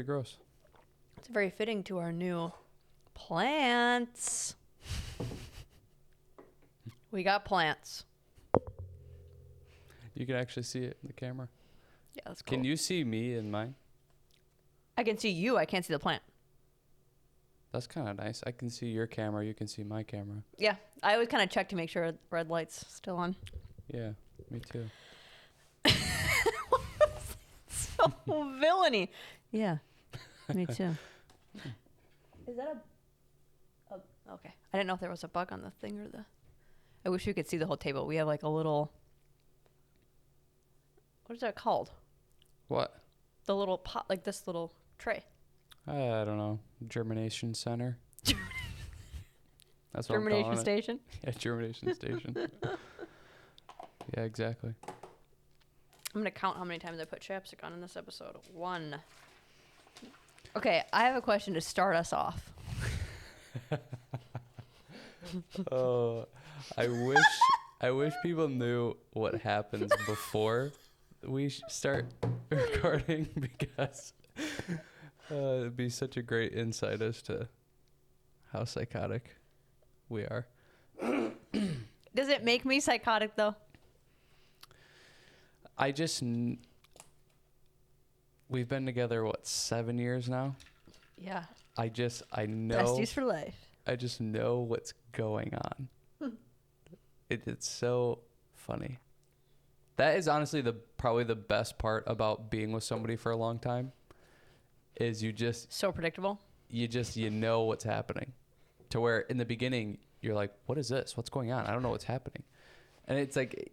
pretty gross. It's very fitting to our new plants. We got plants. You can actually see it in the camera. Yeah, that's cool. Can you see me in mine? I can see you. I can't see the plant. That's kind of nice. I can see your camera. You can see my camera. Yeah, I always kind of check to make sure red light's still on. Yeah, me too. So villainy. Yeah, me too. Is that a... Okay. I didn't know if there was a bug on the thing or the... I wish we could see the whole table. We have like a little... What is that called? What? The little pot, like this little tray. I don't know. Germination center. That's what I'm Germination calling station? it. Yeah, germination station. Yeah, exactly. I'm going to count how many times I put chapstick on in this episode. 1. Okay, I have a question to start us off. Oh, I wish people knew what happens before we start recording, because it'd be such a great insight as to how psychotic we are. Does it make me psychotic, though? We've been together, 7 years now? Yeah. I know. Besties for life. I just know what's going on. It's so funny. That is honestly probably the best part about being with somebody for a long time, is so predictable. You know what's happening, to where in the beginning you're like, what is this? What's going on? I don't know what's happening. And it's like,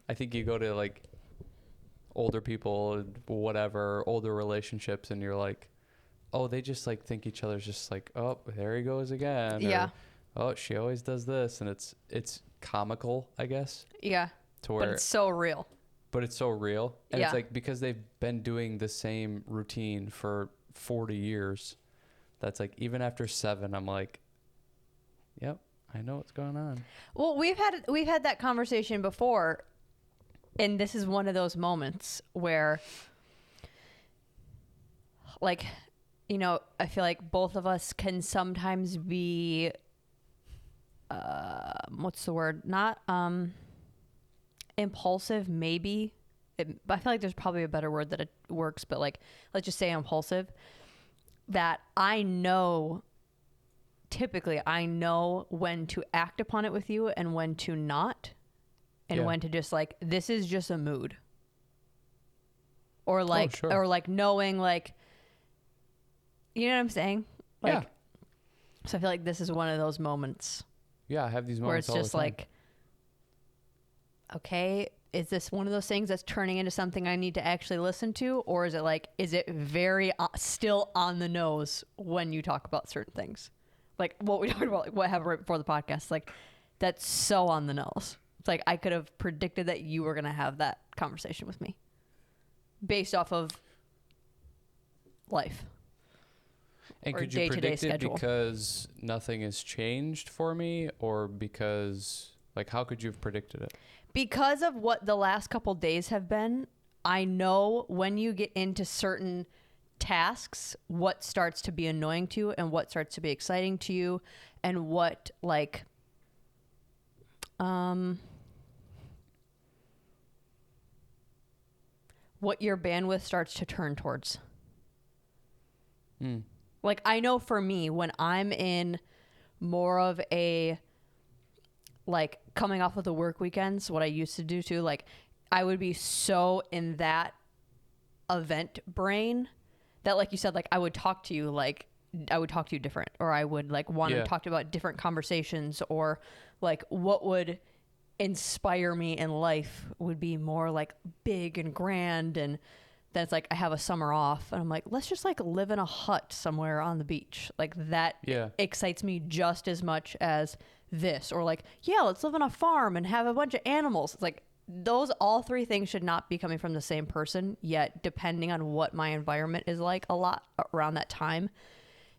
I think you go to like older people, whatever, older relationships, and you're like, oh, they just like think each other's just like, oh, there he goes again. Yeah. Or, oh, she always does this. And it's comical, I guess. Yeah. To where, but it's so real. But it's so real. And yeah. It's like, because they've been doing the same routine for 40 years, that's like, even after 7, I'm like, yep, I know what's going on. Well, we've had that conversation before, and this is one of those moments where, like, I feel like both of us can sometimes be, what's the word? Not impulsive, maybe. I feel like there's probably a better word that it works, but like, let's just say impulsive. That typically I know when to act upon it with you and when to not, and when to just like, this is just a mood. Or like, sure. or like knowing like, you know what I'm saying? Like, yeah. So I feel like this is one of those moments. Yeah, I have these moments where it's all just the time. like, okay, is this one of those things that's turning into something I need to actually listen to? Or is it very still on the nose when you talk about certain things? Like what we talked about, like what happened right before the podcast, like that's so on the nose. It's like, I could have predicted that you were going to have that conversation with me based off of life. And could you predict it because nothing has changed for me, or because, like, how could you have predicted it? Because of what the last couple days have been, I know when you get into certain tasks, what starts to be annoying to you and what starts to be exciting to you, and what, like, what your bandwidth starts to turn towards. Like, I know for me, when I'm in more of a, like, coming off of the work weekends, what I used to do too, like, I would be so in that event brain that, like you said, like, I would talk to you different, or I would, like, want to talk about different conversations, or, like, what would inspire me in life would be more, like, big and grand. And then it's like, I have a summer off and I'm like, let's just like live in a hut somewhere on the beach. Like that excites me just as much as this. Or like, let's live on a farm and have a bunch of animals. It's like, all 3 things should not be coming from the same person, yet depending on what my environment is like a lot around that time,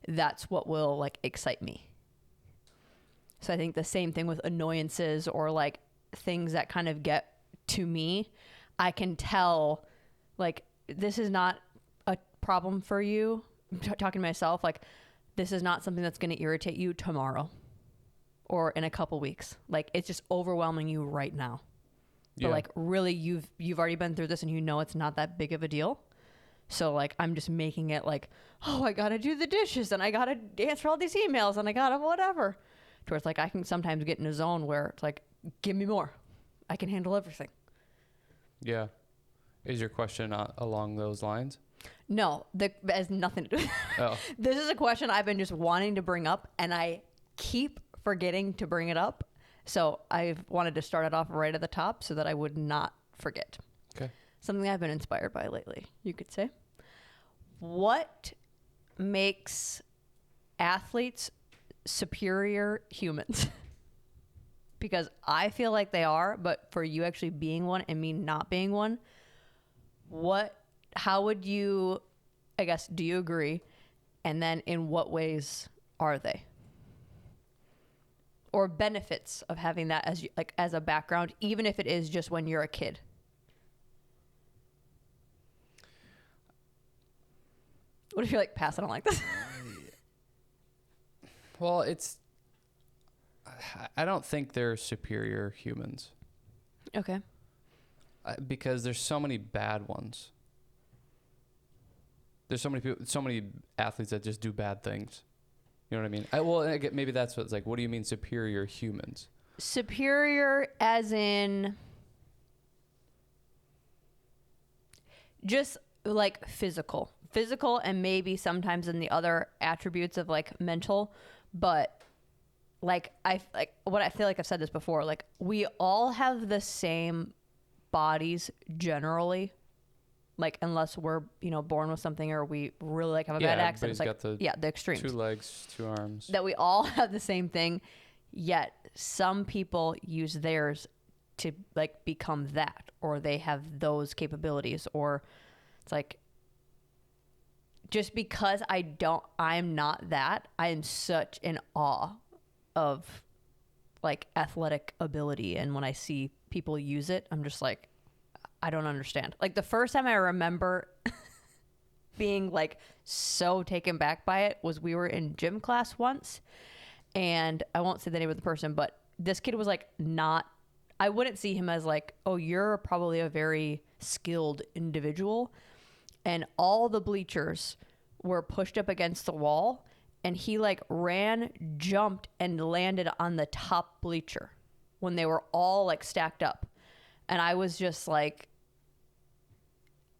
that's what will like excite me. So I think the same thing with annoyances, or like things that kind of get to me. I can tell, like, this is not a problem for you, talking to myself, like, this is not something that's going to irritate you tomorrow or in a couple weeks. Like, it's just overwhelming you right now. But like, really, you've already been through this and you know it's not that big of a deal. So like, I'm just making it like, oh, I got to do the dishes and I got to answer all these emails and I got to whatever. Towards like, I can sometimes get in a zone where it's like, give me more. I can handle everything. Yeah. Is your question along those lines? No, that has nothing to do with Oh. This is a question I've been just wanting to bring up and I keep forgetting to bring it up. So I've wanted to start it off right at the top so that I would not forget. Okay. Something I've been inspired by lately, you could say. What makes athletes superior humans? Because I feel like they are, but for you actually being one and me not being one, how would you, I guess, do you agree? And then in what ways are they? Or benefits of having that as like as a background, even if it is just when you're a kid. What if you're like, pass, I don't like this? Well, I don't think they're superior humans. Okay. Because there's so many bad ones. There's so many people, so many athletes that just do bad things. You know what I mean? Maybe that's what it's like. What do you mean superior humans? Superior as in just like physical and maybe sometimes in the other attributes of like mental, but like I feel like I've said this before, like we all have the same bodies generally, like unless we're born with something or we really like have a bad accident. It's like the extremes. 2 legs, 2 arms. That we all have the same thing, yet some people use theirs to like become that, or they have those capabilities, or it's like just because I'm not that, I am such in awe of like athletic ability, and when I see people use it, I'm just like, I don't understand. Like the first time I remember being like so taken back by it was we were in gym class once, and I won't say the name of the person, but this kid was like I wouldn't see him as like, oh, you're probably a very skilled individual. And all the bleachers were pushed up against the wall, and he like ran, jumped, and landed on the top bleacher when they were all like stacked up. And I was just like,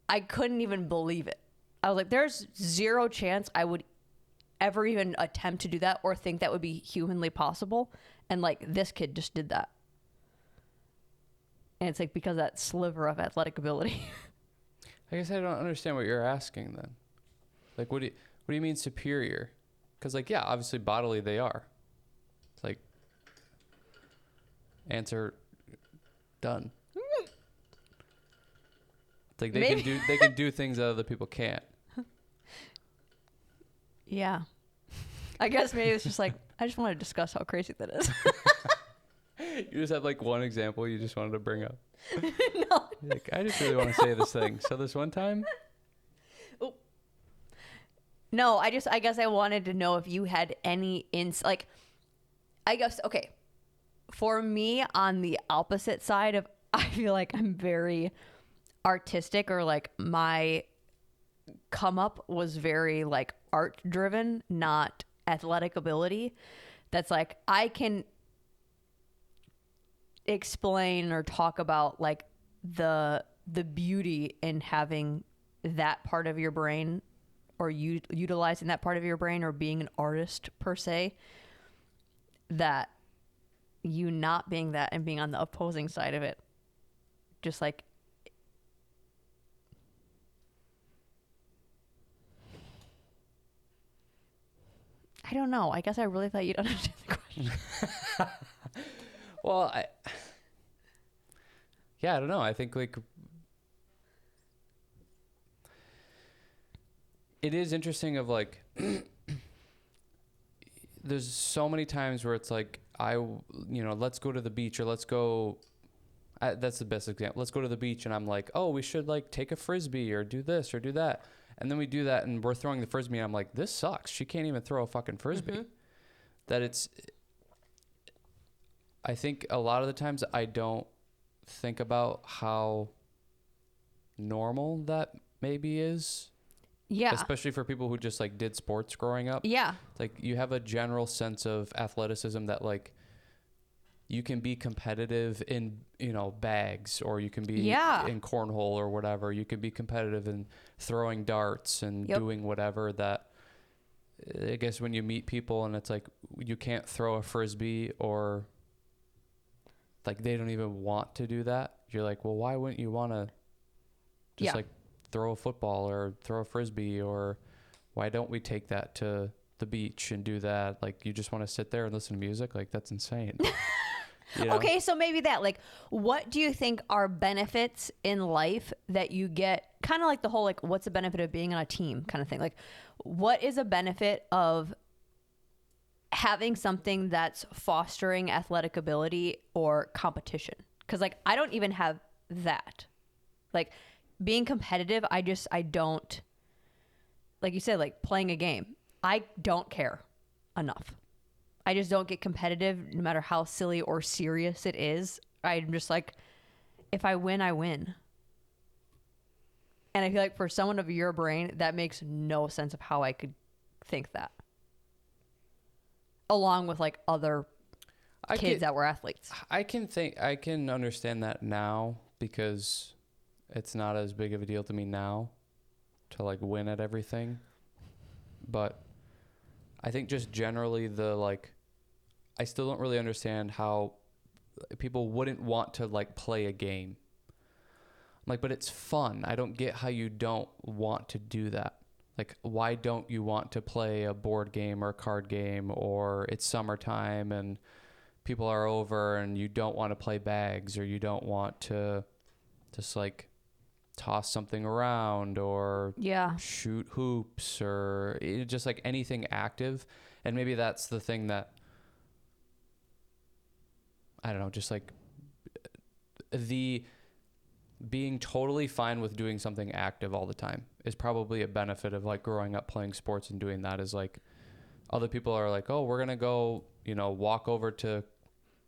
I couldn't even believe it. I was like, there's zero chance I would ever even attempt to do that or think that would be humanly possible. And like this kid just did that. And it's like because of that sliver of athletic ability. I guess I don't understand what you're asking then. Like, what do you mean superior? Because like, yeah, obviously bodily they are. It's like, answer done. It's like they can do things that other people can't. Yeah. I guess maybe it's just like, I just want to discuss how crazy that is. You just have like one example you just wanted to bring up. No. Like, I just really want to say this thing. So this one time. Oh. No, I guess I wanted to know if you had any like, I guess, okay. For me, on the opposite side of, I feel like I'm very artistic, or like my come up was very like art driven, not athletic ability. That's like, I can explain or talk about like the beauty in having that part of your brain, or utilizing that part of your brain, or being an artist per se, that you not being that and being on the opposing side of it, just like, I don't know. I guess I really thought you'd understand the question. Well, I don't know. I think like it is interesting of like there's so many times where it's like let's go to the beach, or let's go. That's the best example. Let's go to the beach, and I'm like, oh, we should like take a frisbee or do this or do that, And then we do that and we're throwing the Frisbee and I'm like, this sucks. She can't even throw a fucking Frisbee. I think a lot of the times I don't think about how normal that maybe is. Yeah. Especially for people who just like did sports growing up. Yeah. Like you have a general sense of athleticism that like you can be competitive in, bags, or you can be in cornhole or whatever. You can be competitive in throwing darts and doing whatever that, I guess when you meet people and it's like you can't throw a Frisbee, or like they don't even want to do that. You're like, well, why wouldn't you want to just like throw a football or throw a Frisbee, or why don't we take that to the beach and do that? Like you just want to sit there and listen to music? Like that's insane. Okay, so maybe that, like, what do you think are benefits in life that you get, kind of like the whole, like, what's the benefit of being on a team kind of thing? Like, what is a benefit of having something that's fostering athletic ability or competition? Because, like, I don't even have that. Like, being competitive, I don't, like you said, like, playing a game, I don't care enough. I just don't get competitive no matter how silly or serious it is. I'm just like, if I win, I win. And I feel like for someone of your brain, that makes no sense of how I could think that. Along with like other kids that were athletes. I can understand that now because it's not as big of a deal to me now to like win at everything. But I think just generally I still don't really understand how people wouldn't want to like play a game. I'm like, but it's fun. I don't get how you don't want to do that. Like, why don't you want to play a board game or a card game, or it's summertime and people are over and you don't want to play bags, or you don't want to just like toss something around or shoot hoops, or just like anything active. And maybe that's the thing that, I don't know, just like the being totally fine with doing something active all the time is probably a benefit of like growing up playing sports and doing that. Is like other people are like, oh, we're going to go, walk over to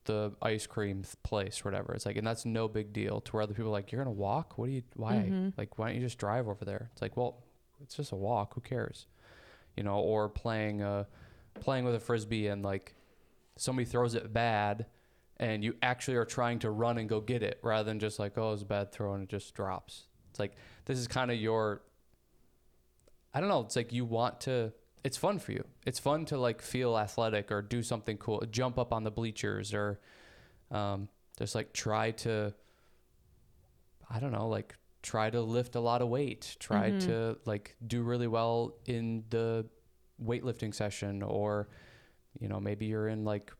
the ice cream place, or whatever. It's like, and that's no big deal, to where other people are like, you're going to walk? Why? Mm-hmm. Like, why don't you just drive over there? It's like, well, it's just a walk. Who cares? Or playing with a Frisbee and like somebody throws it bad and you actually are trying to run and go get it, rather than just like, oh, it was a bad throw and it just drops. It's like, this is kind of I don't know. It's like it's fun for you. It's fun to like feel athletic or do something cool, jump up on the bleachers, or just like try to lift a lot of weight, try to like do really well in the weightlifting session, or, maybe you're in like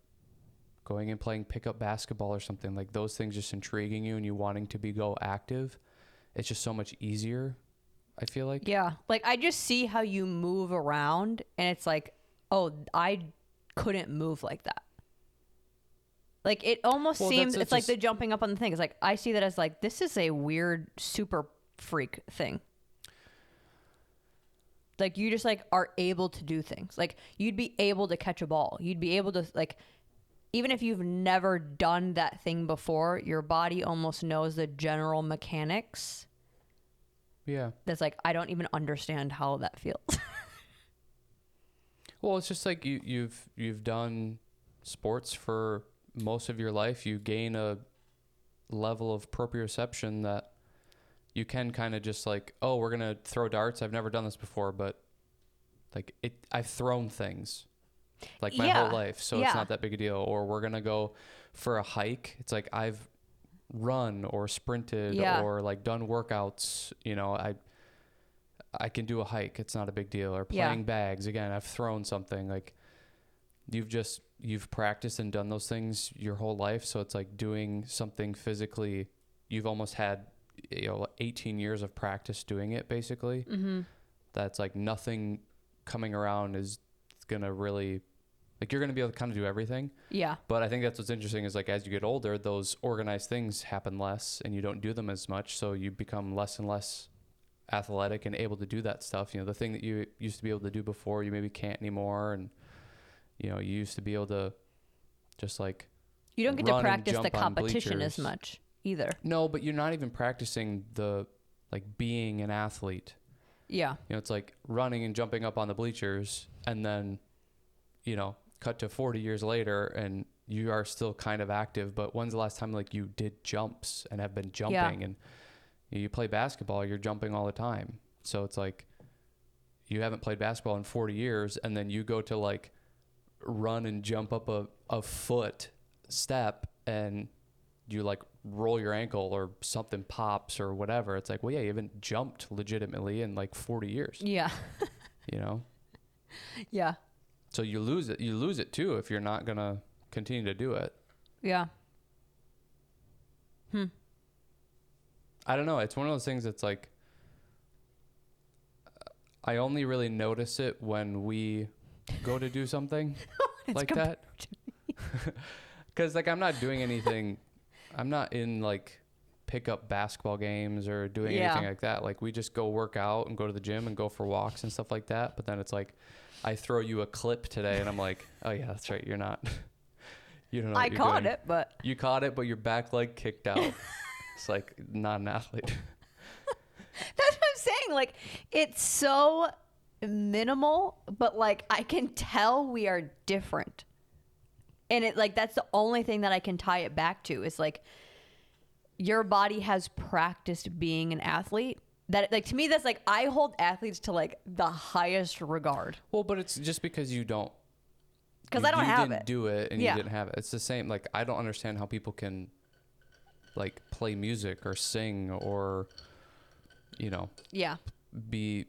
going and playing pickup basketball or something. Like those things just intriguing you and you wanting to go active. It's just so much easier, I feel like. Yeah. Like I just see how you move around and it's like, oh, I couldn't move like that. Like it almost seems, it's like the jumping up on the thing. It's like, I see that as like, this is a weird super freak thing. Like you just like are able to do things. Like you'd be able to catch a ball. You'd be able to like, even if you've never done that thing before, your body almost knows the general mechanics. Yeah. That's like, I don't even understand how that feels. Well, it's just like you've done sports for most of your life. You gain a level of proprioception that you can kind of just like, oh, we're going to throw darts. I've never done this before, but like I've thrown things like my whole life. So it's not that big a deal. Or we're going to go for a hike. It's like I've run or sprinted or like done workouts. I can do a hike. It's not a big deal. Or playing bags. Again, I've thrown something. Like you've practiced and done those things your whole life. So it's like doing something physically. You've almost had 18 years of practice doing it, basically. Mm-hmm. That's like nothing coming around is gonna really, like, you're gonna be able to kind of do everything. Yeah. But I think that's what's interesting is like as you get older, those organized things happen less and you don't do them as much, so you become less and less athletic and able to do that stuff. You know, the thing that you used to be able to do before, you maybe can't anymore. And, you know, you used to be able to just like You don't get to run and practice the jump on competition as bleachers. much either. No, but you're not even practicing the like being an athlete. Yeah. You know, it's like running and jumping up on the bleachers, and then, you know, cut to 40 years later and you are still kind of active. But when's the last time like you did jumps and have been jumping? And you play basketball, you're jumping all the time. So it's like you haven't played basketball in 40 years, and then you go to like run and jump up a foot step and you like roll your ankle or something pops or whatever. It's like, well, yeah, you haven't jumped legitimately in like 40 years. Yeah. You know? Yeah. So you lose it. You lose it too if you're not going to continue to do it. Yeah. I don't know. It's one of those things that's like, I only really notice it when we go to do something like that. Because like I'm not doing anything. I'm not in like pickup basketball games or doing anything like that. Like we just go work out and go to the gym and go for walks and stuff like that. But then it's like, I throw you a clip today and I'm like, oh yeah, that's right. You're not, you don't know what I you're caught doing. it, but You caught it, but your back leg kicked out. It's like not an athlete. that's what I'm saying. Like, it's so minimal, but like I can tell we are different. And it like that's the only thing that I can tie it back to is like your body has practiced being an athlete. That like to me that's like I hold athletes to like the highest regard. Well, but it's just because you don't. Because I don't have You didn't it. do it and Yeah. you didn't have it. It's the same. Like I don't understand how people can like play music or sing or, you know, Yeah. be,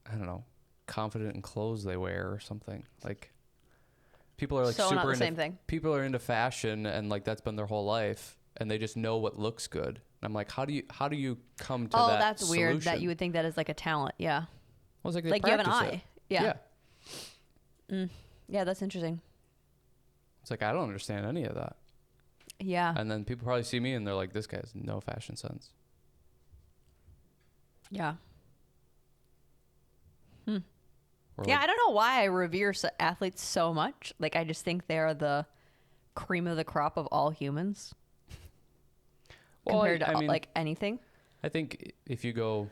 I don't know, confident in clothes they wear or something. Like people are like So super not the into same thing. people are into fashion and like that's been their whole life and they just know what looks good. And I'm like, how do you come to Oh, that that's weird that solution? you would think that is like a talent. Yeah. Well, it's like they Like you have an practice eye. it. Yeah. Yeah. Yeah, that's interesting. It's like I don't understand any of that. Yeah. And then people probably see me and they're like, this guy has no fashion sense. Yeah. Or Yeah, like, I don't know why I revere athletes so much. Like, I just think they're the cream of the crop of all humans well, compared I to mean, like anything. I think if you go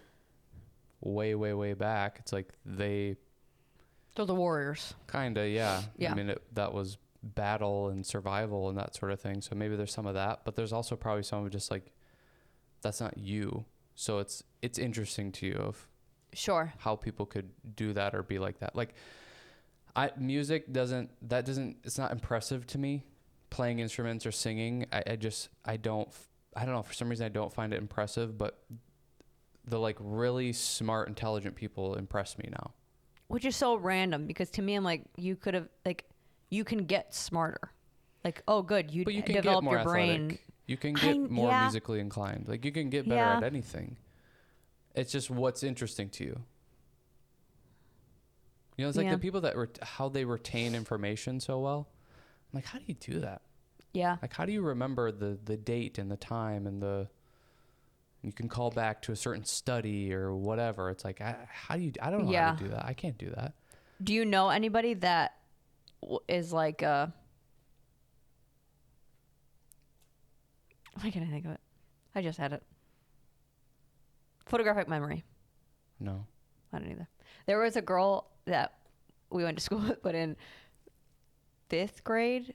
way, way, way back, it's like they They're the warriors. kind of, yeah. Yeah. I mean, that was battle and survival and that sort of thing. So maybe there's some of that, but there's also probably some of just like, that's not you. So it's interesting to you of Sure. how people could do that or be like that. Like music it's not impressive to me. Playing instruments or singing, I don't know, for some reason I don't find it impressive, but the like really smart, intelligent people impress me now. Which is so random because to me, I'm like, you could have, like, you can get smarter. Like, oh, good. You But you can develop get more your brain. athletic. You can get more yeah. musically inclined. Like you can get better Yeah. at anything. It's just what's interesting to you. You know, it's like Yeah. the people that how they retain information so well. I'm like, how do you do that? Yeah. Like, how do you remember the date and the time and you can call back to a certain study or whatever. It's like, I don't know how to do that. I can't do that. Do you know anybody that is like, why can't I think of it? I just had it. Photographic memory. No. I don't either. There was a girl that we went to school with, but in fifth grade,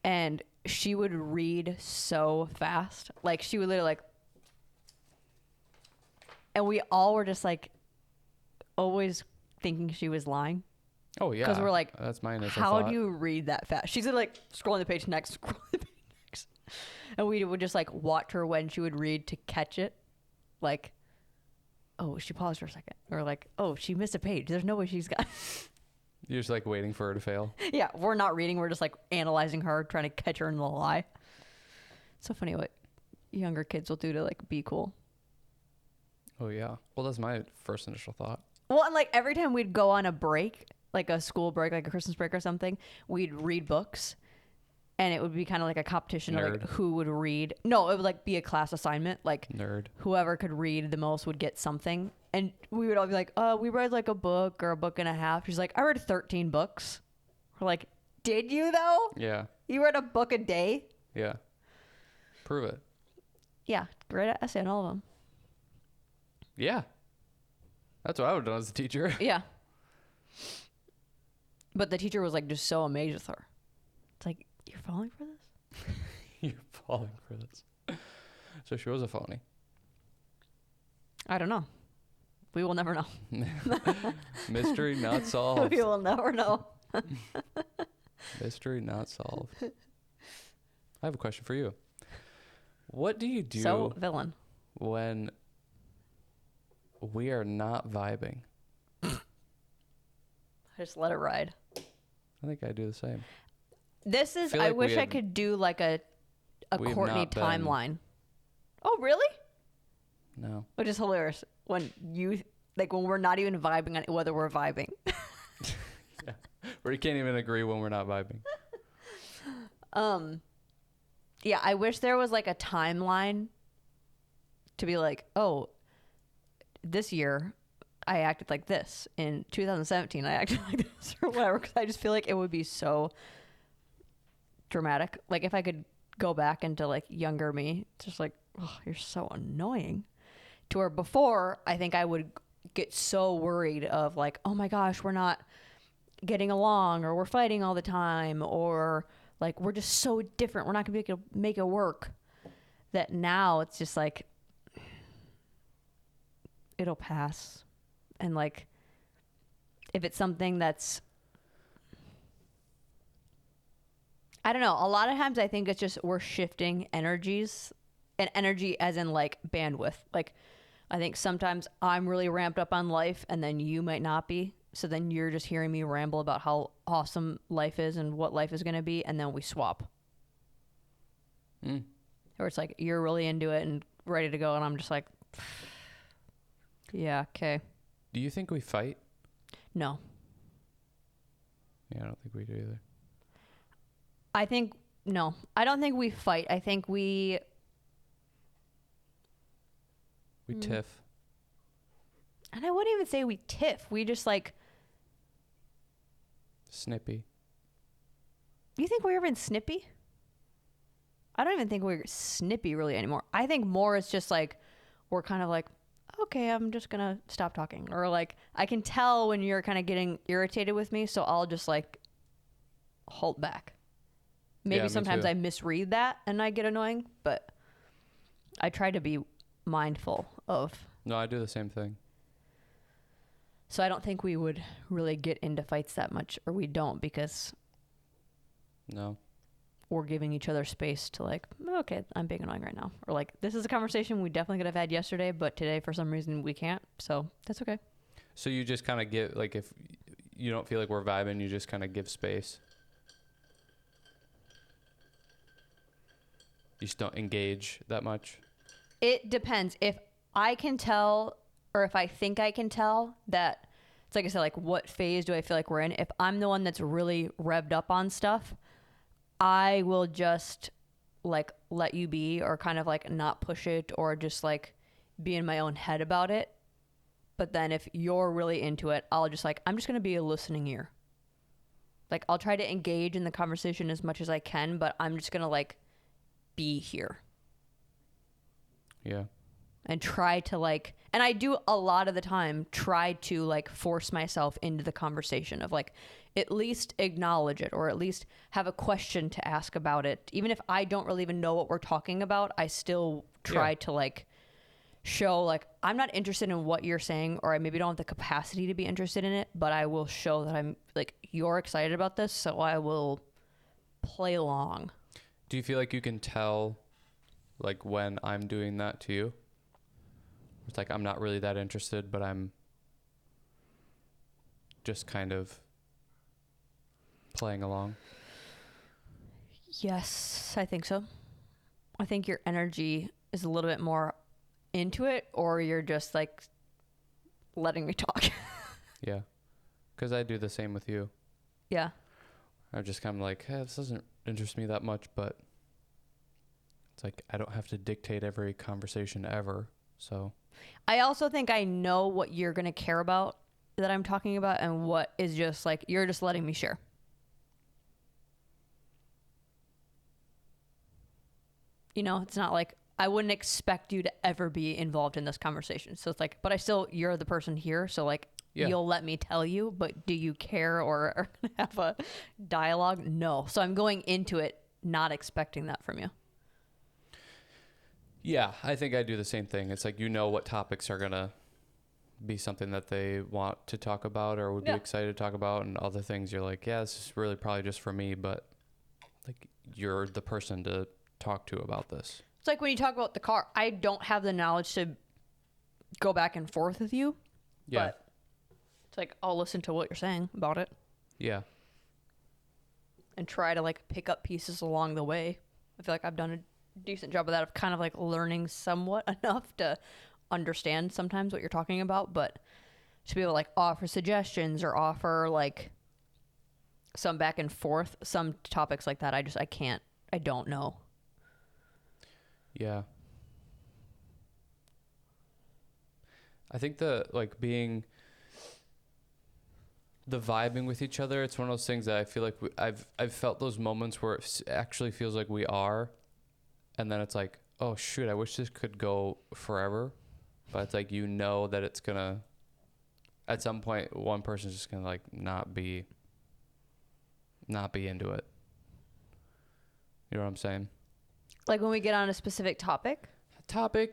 and she would read so fast. Like she would literally like, and we all were just like, always thinking she was lying. Oh yeah. Because we're like, that's my initial how thought. do you read that fast? She's like scrolling the page next, and we would just like watch her when she would read to catch it. Like, oh, she paused for a second. Or like, oh, she missed a page. There's no way she's got. You're just like waiting for her to fail. Yeah, we're not reading. We're just like analyzing her, trying to catch her in the lie. It's so funny what younger kids will do to like be cool. Oh yeah. Well, that's my first initial thought. Well, and like every time we'd go on a break, like a school break, like a Christmas break or something, we'd read books. and it would be kind of like a competition of like Nerd. who would read. No, it would like be a class assignment. Like Nerd. whoever could read the most would get something. And we would all be like, we read like a book or a book and a half. She's like, I read 13 books. We're like, did you though? Yeah. You read a book a day? Yeah. Prove it. Yeah, great essay on all of them. Yeah. That's what I would have done as a teacher. Yeah. But the teacher was like just so amazed with her. It's like, you're falling for this? You're falling for this. So she was a phony. I don't know. We will never know. Mystery not solved. We will never know. Mystery not solved. I have a question for you. What do you do So villain. when we are not vibing? Just let it ride. I think I do the same. This is, Feel I like we wish I have- could do like a we have Courtney not been- timeline. Oh, really? No. Which is hilarious when you, like when we're not even vibing on whether we're vibing. Yeah. We can't even agree when we're not vibing. Yeah, I wish there was like a timeline to be like, oh, this year I acted like this. In 2017, I acted like this or whatever. Because I just feel like it would be so dramatic. Like if I could go back into like younger me, it's just like, oh, you're so annoying. To where before, I think I would get so worried of like, oh my gosh, we're not getting along, or we're fighting all the time, or like we're just so different, we're not gonna be able to make it work. That now it's just like it'll pass. And like if it's something that's, I don't know, a lot of times I think it's just we're shifting energies, and energy as in like bandwidth. Like I think sometimes I'm really ramped up on life and then you might not be. So then you're just hearing me ramble about how awesome life is and what life is going to be, and then we swap. Or it's like you're really into it and ready to go, and I'm just like, yeah, okay. Do you think we fight? No. Yeah, I don't think we do either. No, I don't think we fight. I think we tiff. and I wouldn't even say we tiff. We just like, Snippy. you think we're even snippy? I don't even think we're snippy really anymore. I think more is just like, we're kind of like, okay, I'm just going to stop talking. Or like, I can tell when you're kind of getting irritated with me, so I'll just like hold back. Maybe Yeah, me sometimes too. I misread that and I get annoying, but I try to be mindful of. No, I do the same thing. So I don't think we would really get into fights that much, or we don't, because No. we're giving each other space to like, okay, I'm being annoying right now. Or like, this is a conversation we definitely could have had yesterday, but today for some reason we can't. So that's okay. So you just kind of give, like, if you don't feel like we're vibing, you just kind of give space. You just don't engage that much. It depends. If I can tell, or if I think I can tell that, it's like I said, like what phase do I feel like we're in? If I'm the one that's really revved up on stuff, I will just like let you be, or kind of like not push it, or just like be in my own head about it. But then if you're really into it, I'll just like, I'm just going to be a listening ear. Like I'll try to engage in the conversation as much as I can, but I'm just going to like be here. Yeah. And try to like, and I do a lot of the time try to like force myself into the conversation of like at least acknowledge it, or at least have a question to ask about it. Even if I don't really even know what we're talking about, I still try to like show like I'm not interested in what you're saying, or I maybe don't have the capacity to be interested in it, but I will show that I'm like, you're excited about this, so I will play along. Do you feel like you can tell, like, when I'm doing that to you? It's like I'm not really that interested, but I'm just kind of playing along. Yes, I think so. I think your energy is a little bit more into it, or you're just like letting me talk. Yeah. Because I do the same with you. Yeah. I'm just kind of like, hey, this doesn't interest me that much, but it's like I don't have to dictate every conversation ever. So I also think I know what you're going to care about that I'm talking about and what is just like, you're just letting me share. You know, it's not like I wouldn't expect you to ever be involved in this conversation. So it's like, but you're the person here. So like, you'll let me tell you, but do you care or have a dialogue? No. So I'm going into it not expecting that from you. Yeah, I think I do the same thing. It's like, you know what topics are going to be something that they want to talk about or would be excited to talk about, and other things you're like, yeah, this is really probably just for me, but like, you're the person to talk to about this. It's like when you talk about the car, I don't have the knowledge to go back and forth with you. Yeah. But it's like, I'll listen to what you're saying about it. Yeah. And try to like pick up pieces along the way. I feel like I've done a decent job of that, of kind of like learning somewhat enough to understand sometimes what you're talking about, but to be able to like offer suggestions or offer like some back and forth, some topics like that, I don't know. Yeah. I think the vibing with each other, it's one of those things that I feel like I've felt those moments where it actually feels like we are, and then it's like, oh shoot, I wish this could go forever, but it's like, you know that it's gonna, at some point, one person's just gonna like not be into it. You know what I'm saying? Like when we get on a specific topic,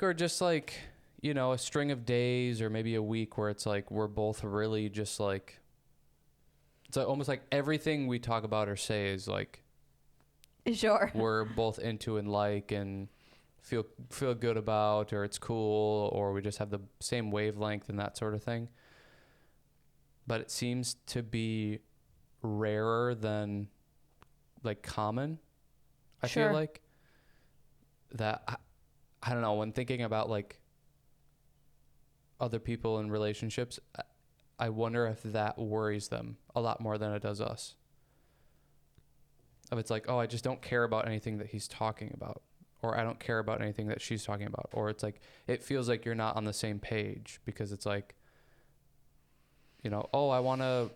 or just like, you know, a string of days or maybe a week where it's like we're both really just like, it's like almost like everything we talk about or say is like, sure, we're both into and like and feel good about, or it's cool, or we just have the same wavelength and that sort of thing. But it seems to be rarer than like common. I feel like that. I don't know, when thinking about like other people in relationships, I wonder if that worries them a lot more than it does us. If it's like, oh, I just don't care about anything that he's talking about, or I don't care about anything that she's talking about, or it's like, it feels like you're not on the same page because it's like, you know, oh, I want to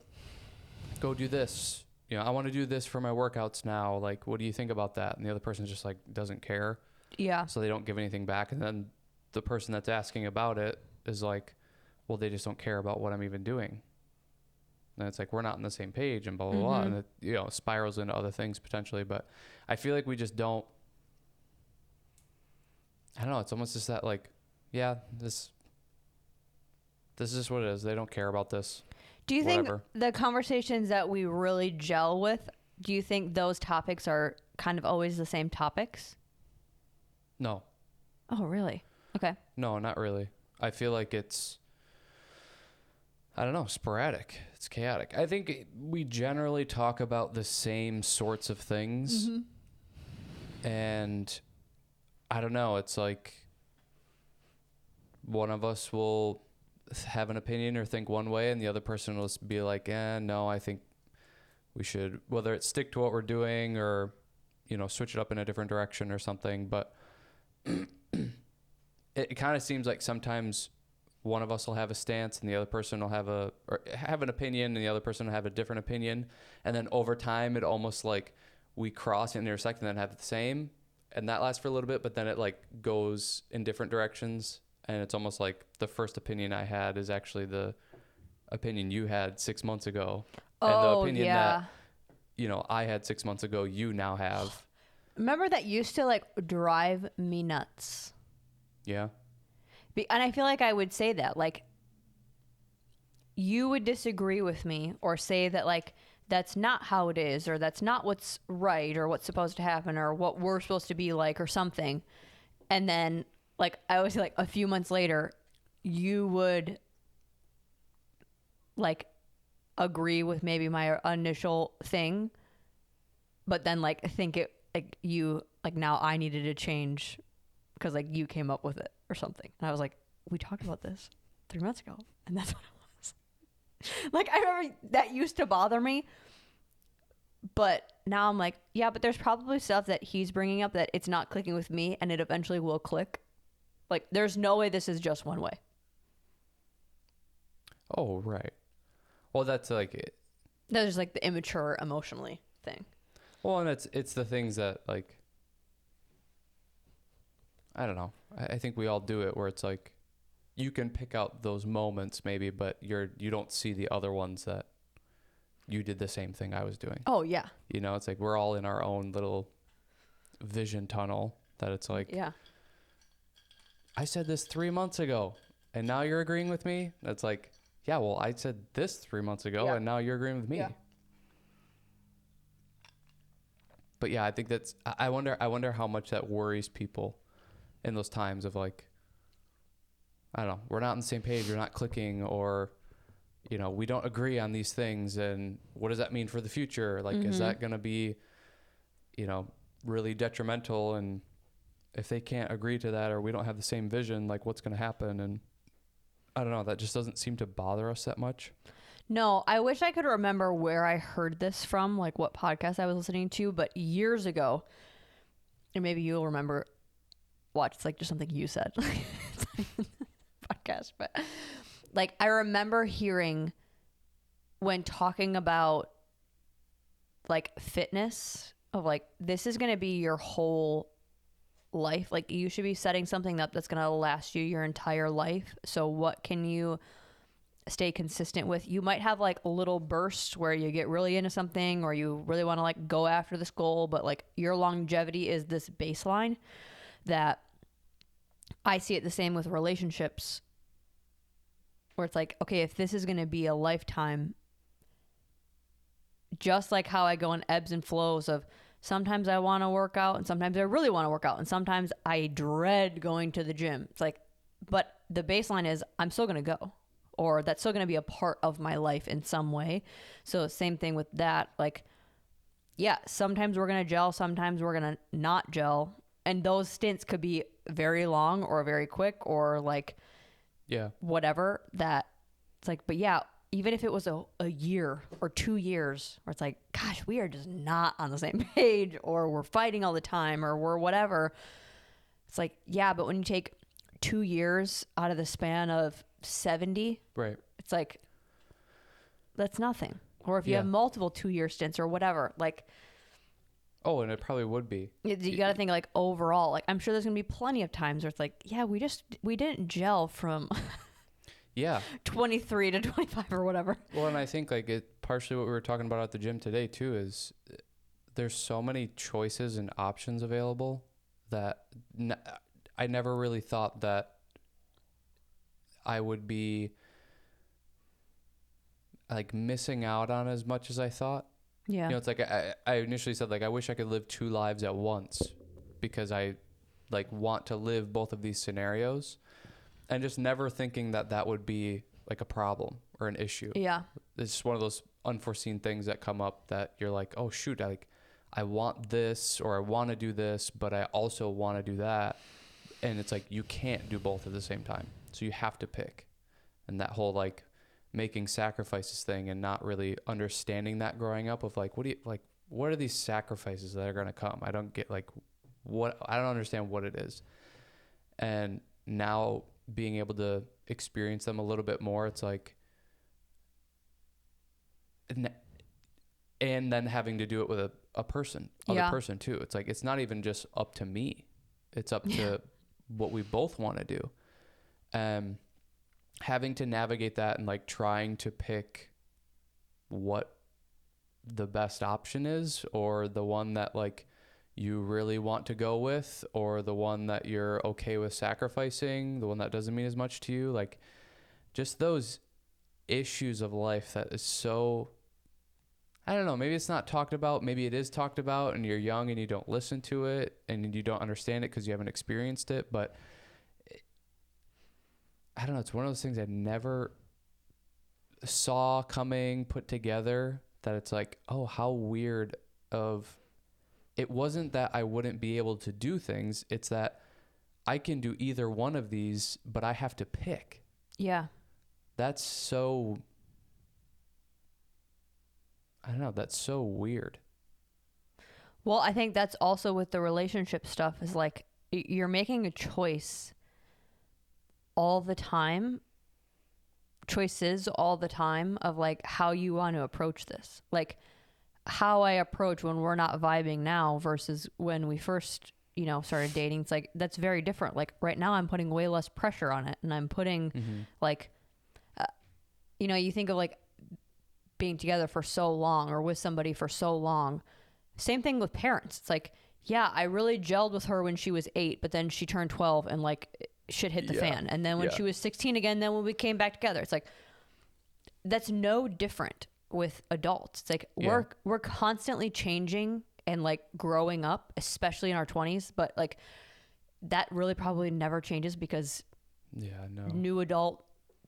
go do this. You know, I want to do this for my workouts now. Like, what do you think about that? And the other person just like doesn't care. Yeah. So they don't give anything back. And then the person that's asking about it is like, well, they just don't care about what I'm even doing. And it's like, we're not on the same page and blah, blah, blah. And it, you know, spirals into other things potentially. But I feel like we just don't, I don't know. It's almost just that like, yeah, this is just what it is. They don't care about this. Do you think the conversations that we really gel with, do you think those topics are kind of always the same topics? No. Oh, really? Okay. No, not really. I feel like it's, I don't know, sporadic. It's chaotic. I think we generally talk about the same sorts of things. And I don't know, it's like one of us will have an opinion or think one way, and the other person will just be like, no, I think we should, whether it's stick to what we're doing or, you know, switch it up in a different direction or something. But it kind of seems like sometimes one of us will have a stance and the other person will have an opinion, and the other person will have a different opinion. And then over time, it almost like we cross and intersect and then have the same. And that lasts for a little bit, but then it like goes in different directions. And it's almost like the first opinion I had is actually the opinion you had 6 months ago. And the opinion that, you know, I had 6 months ago, you now have. Remember that used to like drive me nuts. Yeah. And I feel like I would say that, like, you would disagree with me or say that, like, that's not how it is, or that's not what's right, or what's supposed to happen, or what we're supposed to be like, or something. And then, like, I always say, like, a few months later, you would, like, agree with maybe my initial thing, but then, like, think it, like, you, like, now I needed to change because, like, you came up with it or something. And I was like, we talked about this 3 months ago, and that's what it was. Like, I remember that used to bother me, but now I'm like, yeah, but there's probably stuff that he's bringing up that it's not clicking with me, and it eventually will click. Like, there's no way this is just one way. Oh, right. Well, that's like it. That's just like the immature emotionally thing. Well, and it's the things that, like, I don't know. I think we all do it where it's like you can pick out those moments maybe, but you don't see the other ones that you did the same thing I was doing. Oh, yeah. You know, it's like we're all in our own little vision tunnel that it's like, Yeah. I said this 3 months ago and now you're agreeing with me. That's like, yeah, well, I said this 3 months ago Yeah. and now you're agreeing with me. Yeah. But yeah, I think I wonder how much that worries people in those times of like, I don't know, we're not on the same page, we're not clicking, or, you know, we don't agree on these things. And what does that mean for the future? Like, is that going to be, you know, really detrimental? And if they can't agree to that, or we don't have the same vision, like what's going to happen? And I don't know, that just doesn't seem to bother us that much. No, I wish I could remember where I heard this from, like what podcast I was listening to, but years ago, and maybe you'll remember, watch, it's like just something you said. It's like podcast, but like I remember hearing when talking about like fitness of like, this is going to be your whole life. Like you should be setting something up that's going to last you your entire life. So what can you stay consistent with? You might have like little bursts where you get really into something or you really want to like go after this goal, but like your longevity is this baseline. That I see it the same with relationships, where it's like, okay, if this is going to be a lifetime, just like how I go in ebbs and flows of sometimes I want to work out and sometimes I really want to work out and sometimes I dread going to the gym. It's like, but the baseline is I'm still going to go, or that's still going to be a part of my life in some way. So same thing with that. Like, yeah, sometimes we're going to gel, sometimes we're going to not gel. And those stints could be very long or very quick or like, Yeah. whatever that it's like, but yeah, even if it was a year or 2 years where it's like, gosh, we are just not on the same page, or we're fighting all the time, or we're whatever. It's like, yeah, but when you take 2 years out of the span of 70, Right. it's like, that's nothing. Or if you have multiple 2-year stints or whatever, like, Oh, and it probably would be. you got to think like overall, like I'm sure there's going to be plenty of times where it's like, yeah, we didn't gel from Yeah. 23 to 25 or whatever. Well, and I think like it partially what we were talking about at the gym today too is there's so many choices and options available that I never really thought that I would be like missing out on as much as I thought. Yeah. You know, it's like I initially said like I wish I could live 2 lives at once because I like want to live both of these scenarios, and just never thinking that that would be like a problem or an issue. Yeah. It's just one of those unforeseen things that come up that you're like, oh shoot, I want this, or I want to do this, but I also want to do that. And it's like, you can't do both at the same time. So you have to pick. And that whole like making sacrifices thing and not really understanding that growing up of like, what are these sacrifices that are going to come? I don't get like I don't understand what it is. And now being able to experience them a little bit more, it's like, and then having to do it with other person too. It's like, it's not even just up to me. It's up to what we both want to do. Having to navigate that and like trying to pick what the best option is, or the one that like you really want to go with, or the one that you're okay with sacrificing, the one that doesn't mean as much to you. Like just those issues of life that is so, I don't know, maybe it's not talked about, maybe it is talked about and you're young and you don't listen to it and you don't understand it because you haven't experienced it. But I don't know, it's one of those things I never saw coming, put together, that it's like, oh, how weird of, it wasn't that I wouldn't be able to do things, it's that I can do either one of these, but I have to pick. Yeah. That's so, I don't know, that's so weird. Well, I think that's also with the relationship stuff is like you're making a choice all the time, choices all the time of like how you want to approach this. Like how I approach when we're not vibing now versus when we first, started dating. It's like, that's very different. Like right now I'm putting way less pressure on it, and I'm putting like, you think of like being together for so long or with somebody for so long. Same thing with parents. It's like, yeah, I really gelled with her when she was 8, but then she turned 12 and like shit hit the fan. And then when she was 16 again, then when we came back together, it's like, that's no different with adults. It's like we're constantly changing and like growing up, especially in our 20s, but like that really probably never changes because new adult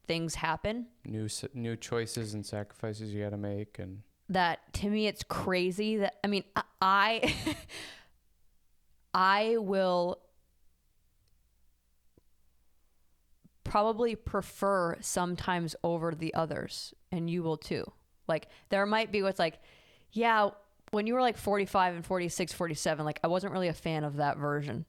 things happen. New choices and sacrifices you got to make. And that to me, it's crazy that, I mean, I will probably prefer sometimes over the others, and you will too. Like there might be what's like, yeah, when you were like 45 and 46, 47, like I wasn't really a fan of that version.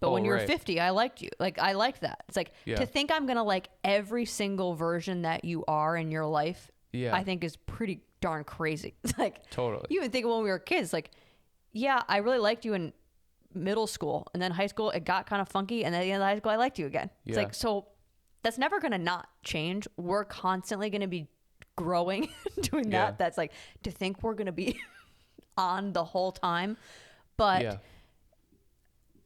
But when you were 50, I liked you. Like I liked that. It's like to think I'm going to like every single version that you are in your life, I think is pretty darn crazy. It's like totally. You even think of when we were kids, like, yeah, I really liked you in middle school, and then high school it got kind of funky, and then at the end of high school I liked you again. It's like, so that's never going to not change. We're constantly going to be growing doing that. That's like to think we're going to be on the whole time. But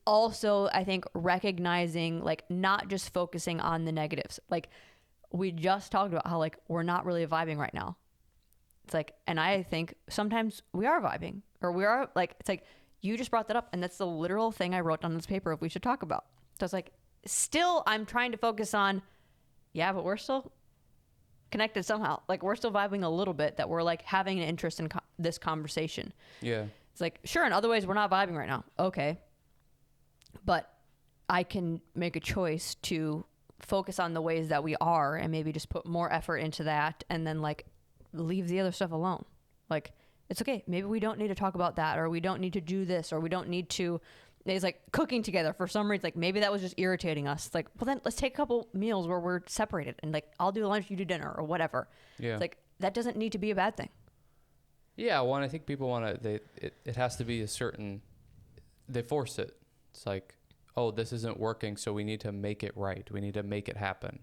also I think recognizing like not just focusing on the negatives. Like we just talked about how like we're not really vibing right now. It's like, and I think sometimes we are vibing, or we are like, it's like you just brought that up, and that's the literal thing I wrote on this paper if we should talk about. So it's like, still I'm trying to focus on, but we're still connected somehow. Like we're still vibing a little bit, that we're like having an interest in this conversation. Yeah. It's like, sure, in other ways we're not vibing right now. Okay. But I can make a choice to focus on the ways that we are, and maybe just put more effort into that, and then like leave the other stuff alone. Like it's okay. Maybe we don't need to talk about that, or we don't need to do this, or we don't need to. It's like cooking together for some reason. Like maybe that was just irritating us. It's like, well then let's take a couple meals where we're separated, and like I'll do lunch, you do dinner, or whatever. Yeah. It's like that doesn't need to be a bad thing. Yeah. Well, and I think people want to. It has to be a certain. They force it. It's like, oh, this isn't working, so we need to make it right. We need to make it happen.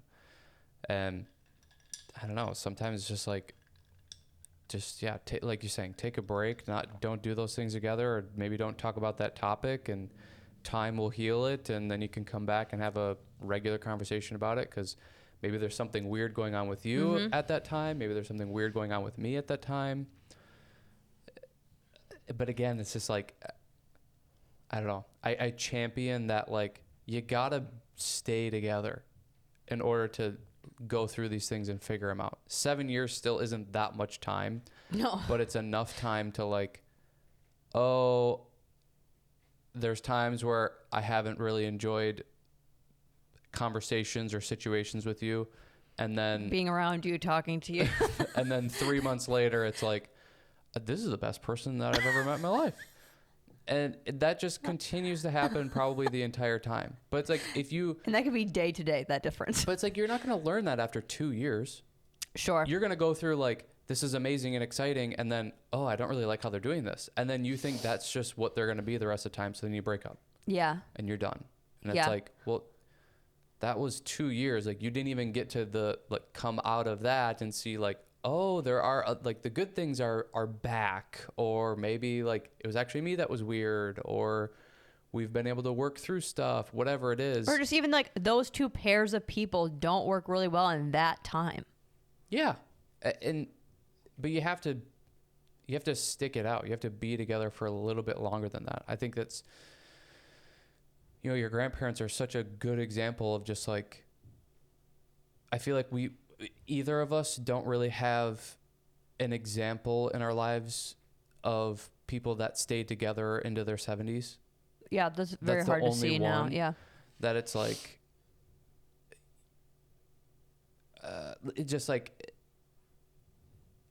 And I don't know. Sometimes it's just like. Like you're saying, take a break. Don't do those things together, or maybe don't talk about that topic, and time will heal it, and then you can come back and have a regular conversation about it, because maybe there's something weird going on with you at that time. Maybe there's something weird going on with me at that time. But again, it's just like, I don't know. I champion that, like, you gotta stay together in order to go through these things and figure them out. 7 years still isn't that much time. No. But it's enough time to like, oh, there's times where I haven't really enjoyed conversations or situations with you. And then being around you, talking to you. And then 3 months later, it's like, this is the best person that I've ever met in my life. And that just continues to happen probably the entire time. But it's like and that could be day to day, that difference. But it's like, you're not going to learn that after 2 years. Sure. You're going to go through like, this is amazing and exciting. And then, oh, I don't really like how they're doing this. And then you think that's just what they're going to be the rest of the time. So then you break up. Yeah. And you're done. And it's like, well, that was 2 years. Like you didn't even get to come out of that and see like, oh, there are like the good things are back, or maybe like it was actually me that was weird, or we've been able to work through stuff, whatever it is. Or just even like those two pairs of people don't work really well in that time. Yeah. But you have to stick it out. You have to be together for a little bit longer than that. I think that's, your grandparents are such a good example of just like, I feel like either of us don't really have an example in our lives of people that stayed together into their 70s. Yeah, that's very hard to see now. Yeah. That it's like, it just like,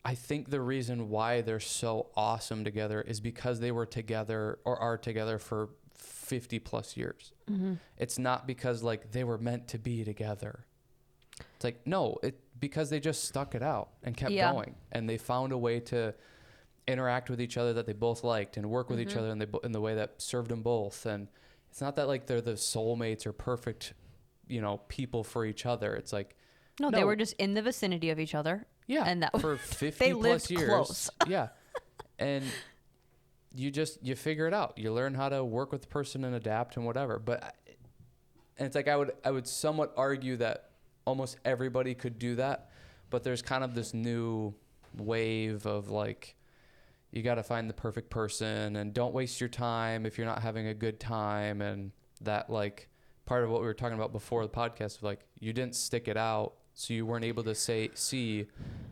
I think the reason why they're so awesome together is because they were together or are together for 50 plus years. Mm-hmm. It's not because like they were meant to be together. It's like, no, because they just stuck it out and kept going, and they found a way to interact with each other that they both liked and work with each other in the way that served them both. And it's not that like they're the soulmates or perfect, people for each other. It's like, no, they were just in the vicinity of each other. Yeah. And that for 50 they plus lived years. Close. Yeah. And you figure it out. You learn how to work with the person and adapt and whatever. And it's like, I would somewhat argue that almost everybody could do that, but there's kind of this new wave of like, you got to find the perfect person and don't waste your time if you're not having a good time. And that like part of what we were talking about before the podcast of like, you didn't stick it out, so you weren't able to see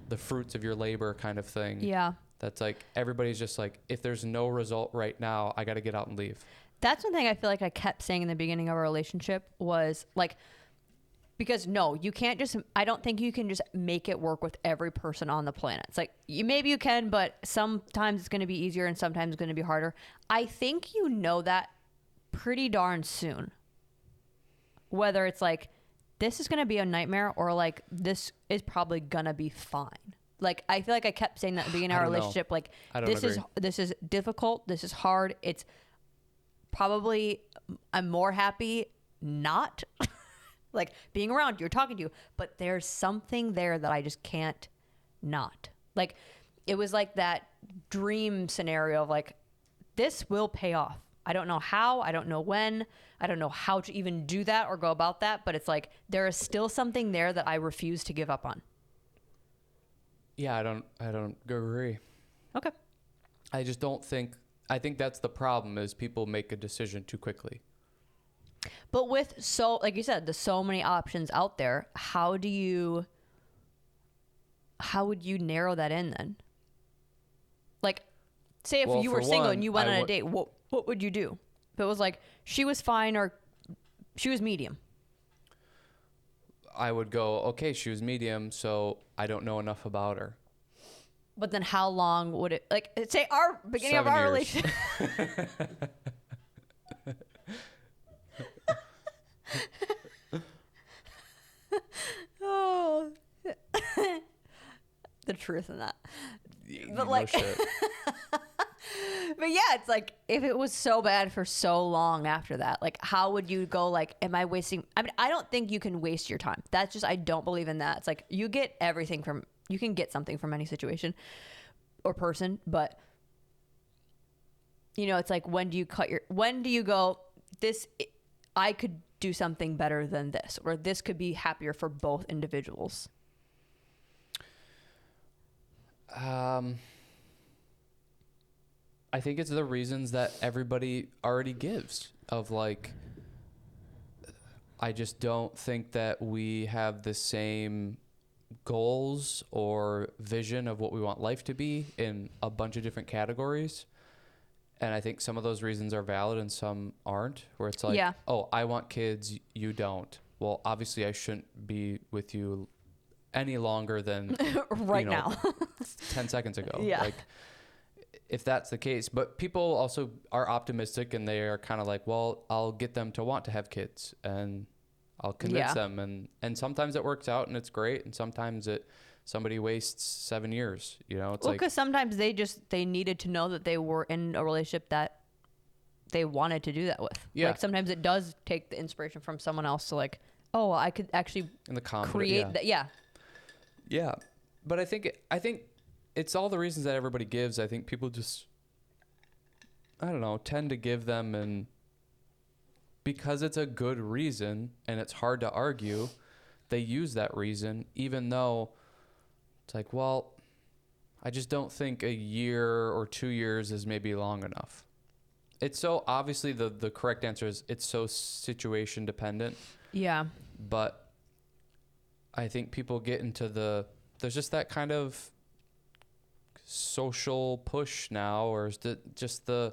the fruits of your labor kind of thing. Yeah. That's like, everybody's just like, if there's no result right now, I got to get out and leave. That's one thing I feel like I kept saying in the beginning of our relationship was like, because no, you can't just, I don't think you can just make it work with every person on the planet. It's like, maybe you can, but sometimes it's going to be easier and sometimes it's going to be harder. I think you know that pretty darn soon. Whether it's like, this is going to be a nightmare or like, this is probably going to be fine. Like, I feel like I kept saying that at the beginning of our relationship, like, this is difficult. This is hard. It's probably, I'm more happy not like being around you or talking to you, but there's something there that I just can't not. Like, it was like that dream scenario of like, this will pay off. I don't know how, I don't know when, I don't know how to even do that or go about that, but it's like, there is still something there that I refuse to give up on. Yeah, I don't agree. Okay. I just don't think, I think that's the problem, is people make a decision too quickly. But with like you said, there's so many options out there. How would you narrow that in then? Like, say if you were single and you went on a date, what would you do? If it was like, she was fine or she was medium. I would go, okay, she was medium, so I don't know enough about her. But then how long would it, like, say our beginning of our relationship. Oh, the truth in that. But like, but yeah, it's like, if it was so bad for so long after that, like, how would you go, like, am I wasting? I mean, I don't think you can waste your time. That's just, I don't believe in that. It's like, you can get something from any situation or person, but it's like, when do you go, I could do something better than this, or this could be happier for both individuals? I think it's the reasons that everybody already gives of like, I just don't think that we have the same goals or vision of what we want life to be in a bunch of different categories. And I think some of those reasons are valid and some aren't, where it's like, oh, I want kids, you don't. Well, obviously I shouldn't be with you any longer than now 10 seconds ago. Yeah. Like, if that's the case. But people also are optimistic, and they are kind of like, well, I'll get them to want to have kids and I'll convince them. And sometimes it works out and it's great. And sometimes somebody wastes 7 years, it's like, because sometimes they needed to know that they were in a relationship that they wanted to do that with. Yeah. Like, sometimes it does take the inspiration from someone else to like, oh, I could actually create that. Yeah. Yeah. But I think it's all the reasons that everybody gives. I think people just, I don't know, tend to give them, and because it's a good reason and it's hard to argue, they use that reason, even though it's like, well, I just don't think a year or 2 years is maybe long enough. It's so obviously the correct answer is it's so situation dependent. Yeah. But I think people get into there's just that kind of social push now, or is just the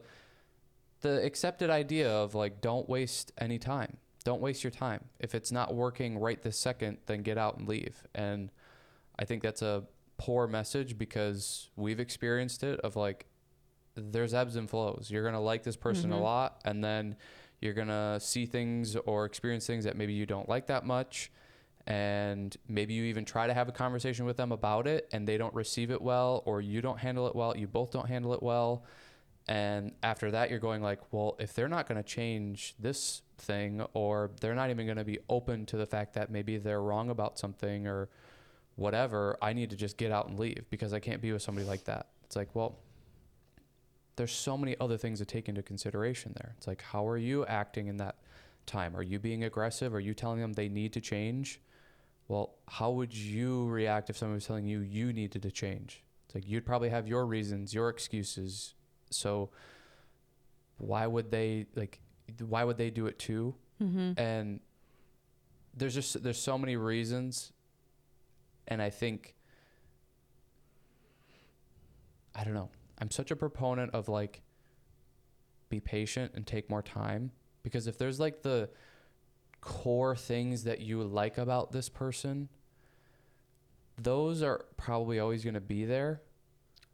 accepted idea of like, don't waste any time. Don't waste your time. If it's not working right this second, then get out and leave. And I think that's a poor message because we've experienced it of like, there's ebbs and flows. You're going to like this person a lot, and then you're going to see things or experience things that maybe you don't like that much. And maybe you even try to have a conversation with them about it and they don't receive it well, or you don't handle it well. You both don't handle it well. And after that, you're going like, well, if they're not going to change this thing, or they're not even going to be open to the fact that maybe they're wrong about something or whatever, I need to just get out and leave because I can't be with somebody like that. It's like, well, there's so many other things to take into consideration there. It's like, how are you acting in that time? Are you being aggressive? Are you telling them they need to change? Well, how would you react if someone was telling you you needed to change? It's like, you'd probably have your reasons, your excuses. So why would they do it too? And there's so many reasons. And I think, I don't know, I'm such a proponent of like, be patient and take more time, because if there's like the core things that you like about this person, those are probably always going to be there.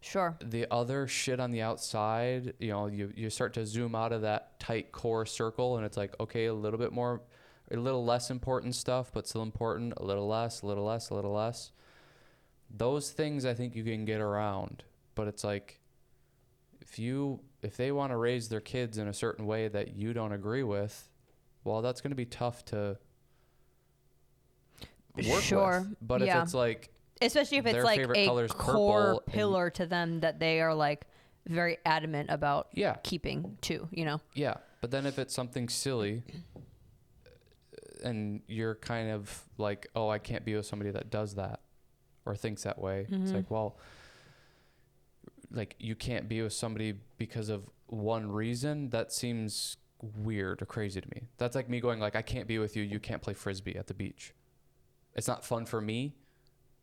Sure. The other shit on the outside, you know, you start to zoom out of that tight core circle, and it's like, okay, a little bit more, a little less important stuff, but still important, a little less, a little less, a little less. Those things I think you can get around, but it's like, if they want to raise their kids in a certain way that you don't agree with, well, that's going to be tough to work with. But if it's like, especially if it's like a core pillar to them that they are like very adamant about keeping too, you know? Yeah. But then if it's something silly and you're kind of like, oh, I can't be with somebody that does that or thinks that way. It's like, well, like, you can't be with somebody because of one reason. That seems weird or crazy to me. That's like me going like, I can't be with you. You can't play Frisbee at the beach. It's not fun for me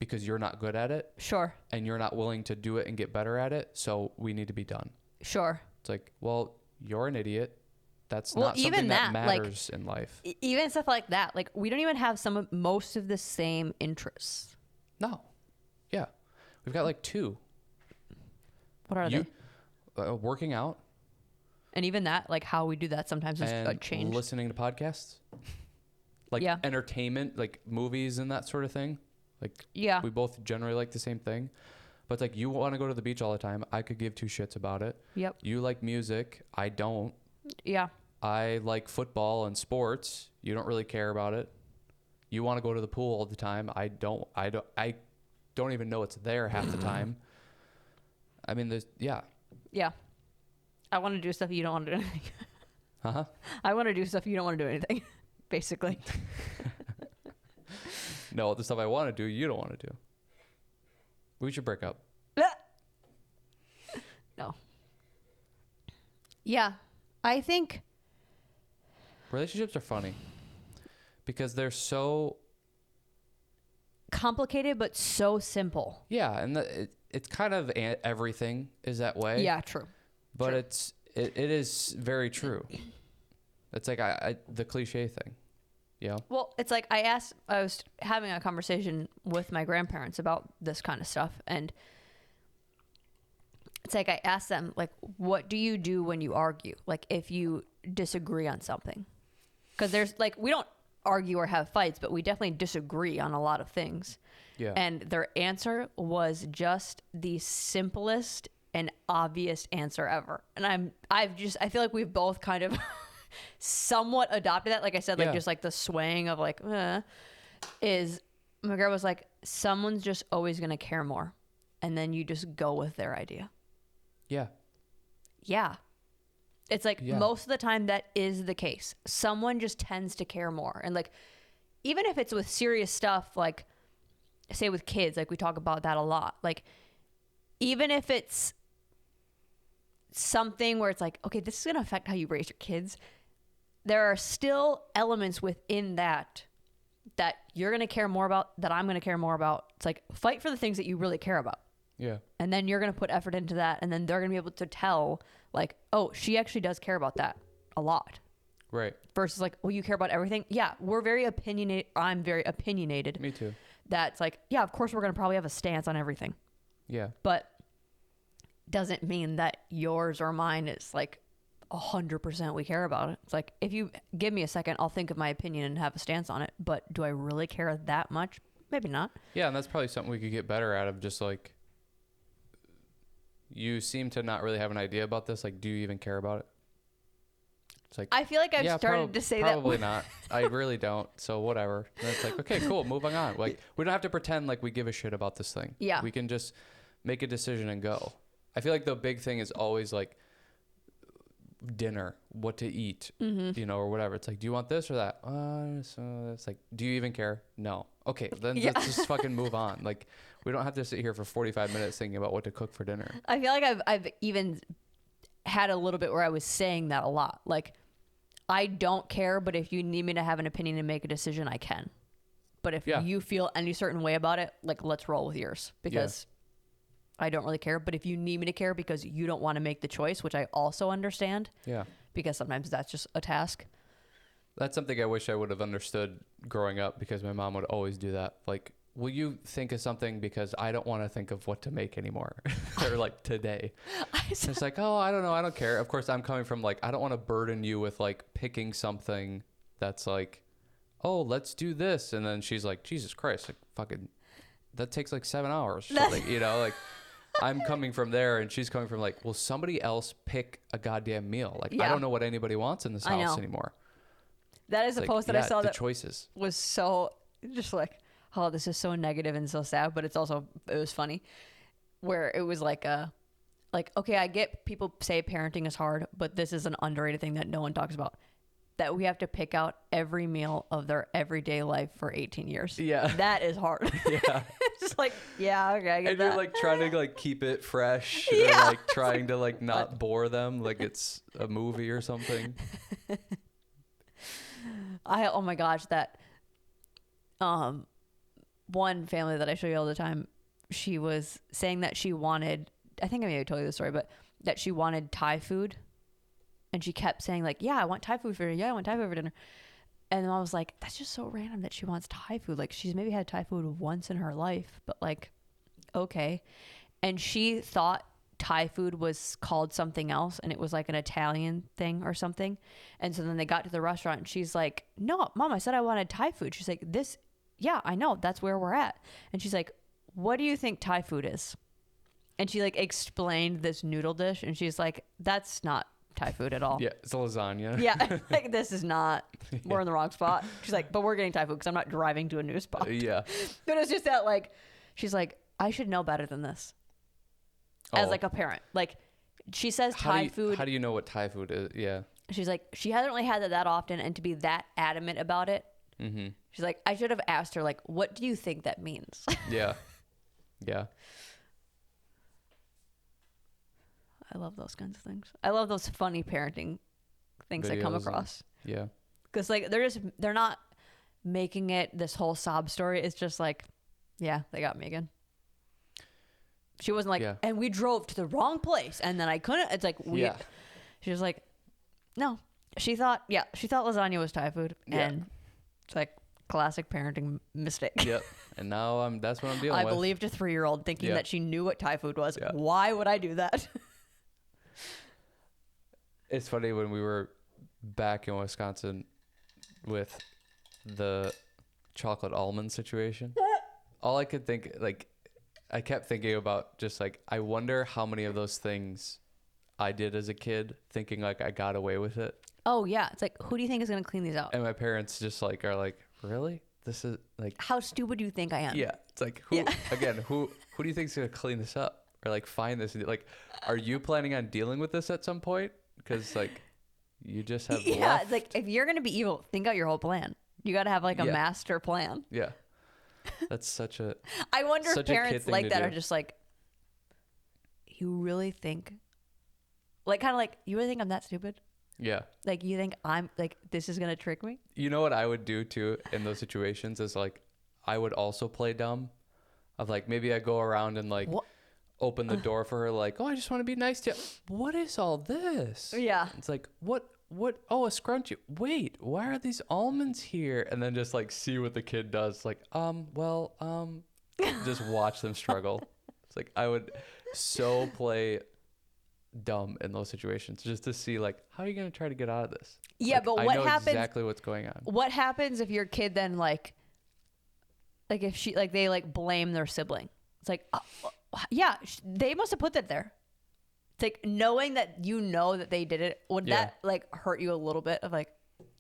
because you're not good at it. Sure. And you're not willing to do it and get better at it. So we need to be done. Sure. It's like, well, you're an idiot. That's not something that matters in life. Even stuff like that. Like, we don't even have most of the same interests. No. Yeah. We've got like 2. What are they? Working out. And even that, like how we do that sometimes is a change. Listening to podcasts. Like entertainment, like movies and that sort of thing. Like, we both generally like the same thing. But it's like, you want to go to the beach all the time. I could give 2 shits about it. Yep. You like music. I don't. Yeah. I like football and sports. You don't really care about it. You want to go to the pool all the time. I don't even know it's there half the time. I mean, Yeah. I want to do stuff you don't want to do anything. Uh-huh. I want to do stuff you don't want to do anything, basically. No, the stuff I want to do, you don't want to do. We should break up. No. Yeah. I think relationships are funny because they're so complicated but so simple. Yeah, and it's kind of everything is that way. Yeah, true. But it is very true. It's like the cliche thing. Yeah. Well, it's like I was having a conversation with my grandparents about this kind of stuff, and it's like I asked them, like, what do you do when you argue? Like, if you disagree on something. Because there's, like, we don't argue or have fights, but we definitely disagree on a lot of things. Yeah. And their answer was just the simplest and obvious answer ever. And I feel like we've both kind of somewhat adopted that. Like I said, like just like the swaying of like, is my girl was like, someone's just always going to care more. And then you just go with their idea. Yeah. Yeah. It's like most of the time that is the case. Someone just tends to care more. And like, even if it's with serious stuff, like say with kids, like we talk about that a lot. Like, even if it's something where it's like, okay, this is going to affect how you raise your kids, there are still elements within that you're going to care more about, that I'm going to care more about. It's like, fight for the things that you really care about. Yeah. And then you're going to put effort into that. And then they're going to be able to tell, like, oh, she actually does care about that a lot. Right. Versus like, well, you care about everything. Yeah, we're very opinionated. I'm very opinionated. Me too. that's like, yeah, of course we're going to probably have a stance on everything. Yeah. But doesn't mean that yours or mine is like 100% we care about it. It's like, if you give me a second, I'll think of my opinion and have a stance on it. But do I really care that much? Maybe not. Yeah, and that's probably something we could get better at, of just like, you seem to not really have an idea about this. Like, do you even care about it? It's like, I feel like I've started to say that. Probably not. I really don't. So whatever. And it's like, okay, cool. Moving on. Like, we don't have to pretend like we give a shit about this thing. Yeah. We can just make a decision and go. I feel like the big thing is always like dinner, what to eat, or whatever. It's like, do you want this or that? So it's like, do you even care? No. Okay, then let's just fucking move on. Like, we don't have to sit here for 45 minutes thinking about what to cook for dinner. I feel like I've even had a little bit where I was saying that a lot. Like, I don't care, but if you need me to have an opinion and make a decision, I can. But if you feel any certain way about it, like, let's roll with yours, because I don't really care. But if you need me to care because you don't want to make the choice, which I also understand. Yeah. Because sometimes that's just a task. That's something I wish I would have understood growing up, because my mom would always do that. Like, will you think of something, because I don't want to think of what to make anymore. Or like today. It's like, oh, I don't know. I don't care. Of course, I'm coming from like, I don't want to burden you with like picking something that's like, oh, let's do this. And then she's like, Jesus Christ, like fucking, that takes like 7 hours. So, like, like I'm coming from there, and she's coming from like, will somebody else pick a goddamn meal? Like, I don't know what anybody wants in this house anymore. That is a post that I saw that choices was so just like, oh, this is so negative and so sad, but it was funny, where it was like, okay, I get people say parenting is hard, but this is an underrated thing that no one talks about. That we have to pick out every meal of their everyday life for 18 years. Yeah. That is hard. Yeah. It's just like, yeah, okay, I get and that. You're like trying to like keep it fresh, or like trying to like not bore them like it's a movie or something. Oh my gosh, that one family that I show you all the time, she was saying that she wanted, I think I may have told you the story, but that she wanted Thai food. And she kept saying like, yeah, I want Thai food for dinner. Yeah, I want Thai food for dinner. And the mom was like, that's just so random that she wants Thai food. Like, she's maybe had Thai food once in her life, but like, okay. And she thought Thai food was called something else, and it was like an Italian thing or something. And so then they got to the restaurant, and she's like, no, Mom, I said I wanted Thai food. She's like, yeah, I know. That's where we're at. And she's like, what do you think Thai food is? And she like explained this noodle dish, and she's like, that's not Thai food at all. Yeah, it's a lasagna. Yeah, like, this is not, we're in the wrong spot. She's like, but we're getting Thai food because I'm not driving to a new spot. Yeah. But it's just that, like, she's like, I should know better than this. As like a parent. Like, she says Thai food. How do you know what Thai food is? Yeah. She's like, she hasn't really had it that often, and to be that adamant about it. Mm-hmm. She's like, I should have asked her, like, what do you think that means? Yeah. Yeah. I love those kinds of things. I love those funny parenting things I come across. Yeah. Because like they're not making it this whole sob story. It's just like, yeah, they got Megan. She wasn't like, and we drove to the wrong place, and then I couldn't. It's like she was like, no. She thought lasagna was Thai food, and it's like classic parenting mistake. Yep. And now that's what I'm dealing with. I believed a 3-year-old thinking that she knew what Thai food was. Yeah. Why would I do that? It's funny, when we were back in Wisconsin with the chocolate almond situation, all I could think, like, I kept thinking about just like, I wonder how many of those things I did as a kid thinking like I got away with it. Oh yeah. It's like, who do you think is going to clean these out? And my parents just like are like, really? This is like, how stupid do you think I am? Yeah. It's like, who do you think is going to clean this up or like find this? Like, are you planning on dealing with this at some point? Because like, you just have it's like, if you're gonna be evil, think out your whole plan. You got to have like a master plan. Yeah, that's such a. I wonder if parents like that are just like, you really think, like, kind of like, you really think I'm that stupid? Yeah. Like, you think I'm like, this is gonna trick me? You know what I would do too in those situations is like, I would also play dumb, of like, maybe I go around and like. What? Open the door for her, like, oh, I just want to be nice to you. What is all this? Yeah. It's like, what what? Oh, a scrunchie. Wait, why are these almonds here? And then just like see what the kid does. Like, just watch them struggle. It's like I would so play dumb in those situations just to see like how are you going to try to get out of this. Yeah, like, but I what know happens exactly what's going on. What happens if your kid then like if she like they like blame their sibling? It's like yeah, they must have put that there. It's like knowing that you know that they did it, would that like hurt you a little bit of like,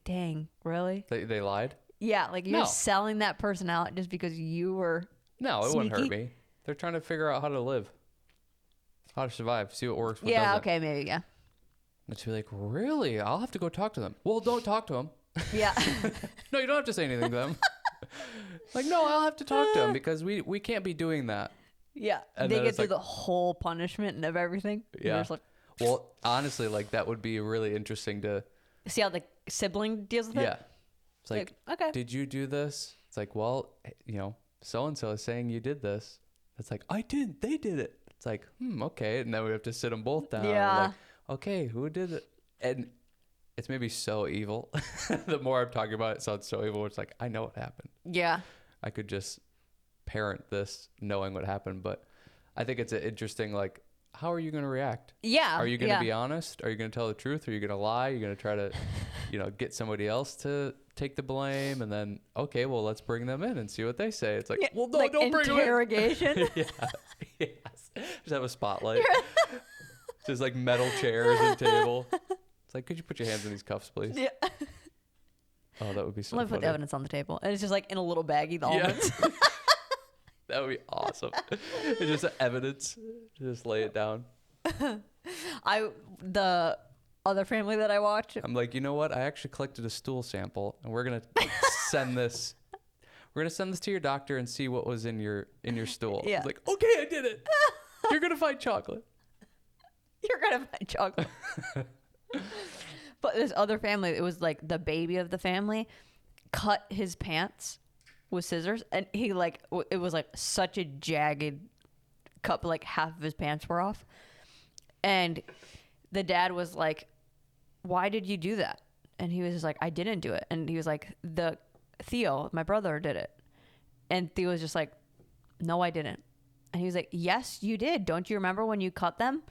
dang, really? They lied? Yeah, like you're selling that person out just because you were it wouldn't hurt me. They're trying to figure out how to live, how to survive, see what works, what doesn't. Okay, maybe, yeah. And to be like, really? I'll have to go talk to them. Well, don't talk to them. Yeah. No, you don't have to say anything to them. Like, no, I'll have to talk to them because we can't be doing that. Yeah. And they get through the whole punishment and of everything. Yeah. Like, well, honestly, like that would be really interesting to see how the sibling deals with it. Yeah. It's like, okay. Did you do this? It's like, well, so-and-so is saying you did this. It's like, I didn't. They did it. It's like, okay. And then we have to sit them both down. Yeah. Like, okay, who did it? And it's maybe so evil. The more I'm talking about it, it sounds so evil. It's like, I know what happened. Yeah. I could just parent this knowing what happened. But I think it's an interesting, like, how are you going to react? Yeah. Are you going to be honest? Are you going to tell the truth? Are you going to lie? Are you going to try to, get somebody else to take the blame? And then, okay, well, let's bring them in and see what they say. It's like, well, no, like don't bring them in. Interrogation. Yes. Just have a spotlight. Just like metal chairs and table. It's like, could you put your hands in these cuffs, please? Yeah. Oh, that would be so Let me funny. put the evidence on the table. And it's just like in a little baggie, the almonds. That would be awesome. It's just evidence. Just lay it down. The other family that I watch. I'm like, you know what? I actually collected a stool sample, and we're gonna send this. We're gonna send this to your doctor and see what was in your stool. Yeah. It's like, okay, I did it. You're gonna find chocolate. You're gonna find chocolate. But this other family, it was like the baby of the family, cut his pants with scissors, and he like it was like such a jagged cut, but like half of his pants were off. And the dad was like, why did you do that? And he was just like, I didn't do it. And he was like, Theo, my brother, did it. And Theo was just like, no, I didn't. And he was like, yes, you did. Don't you remember when you cut them?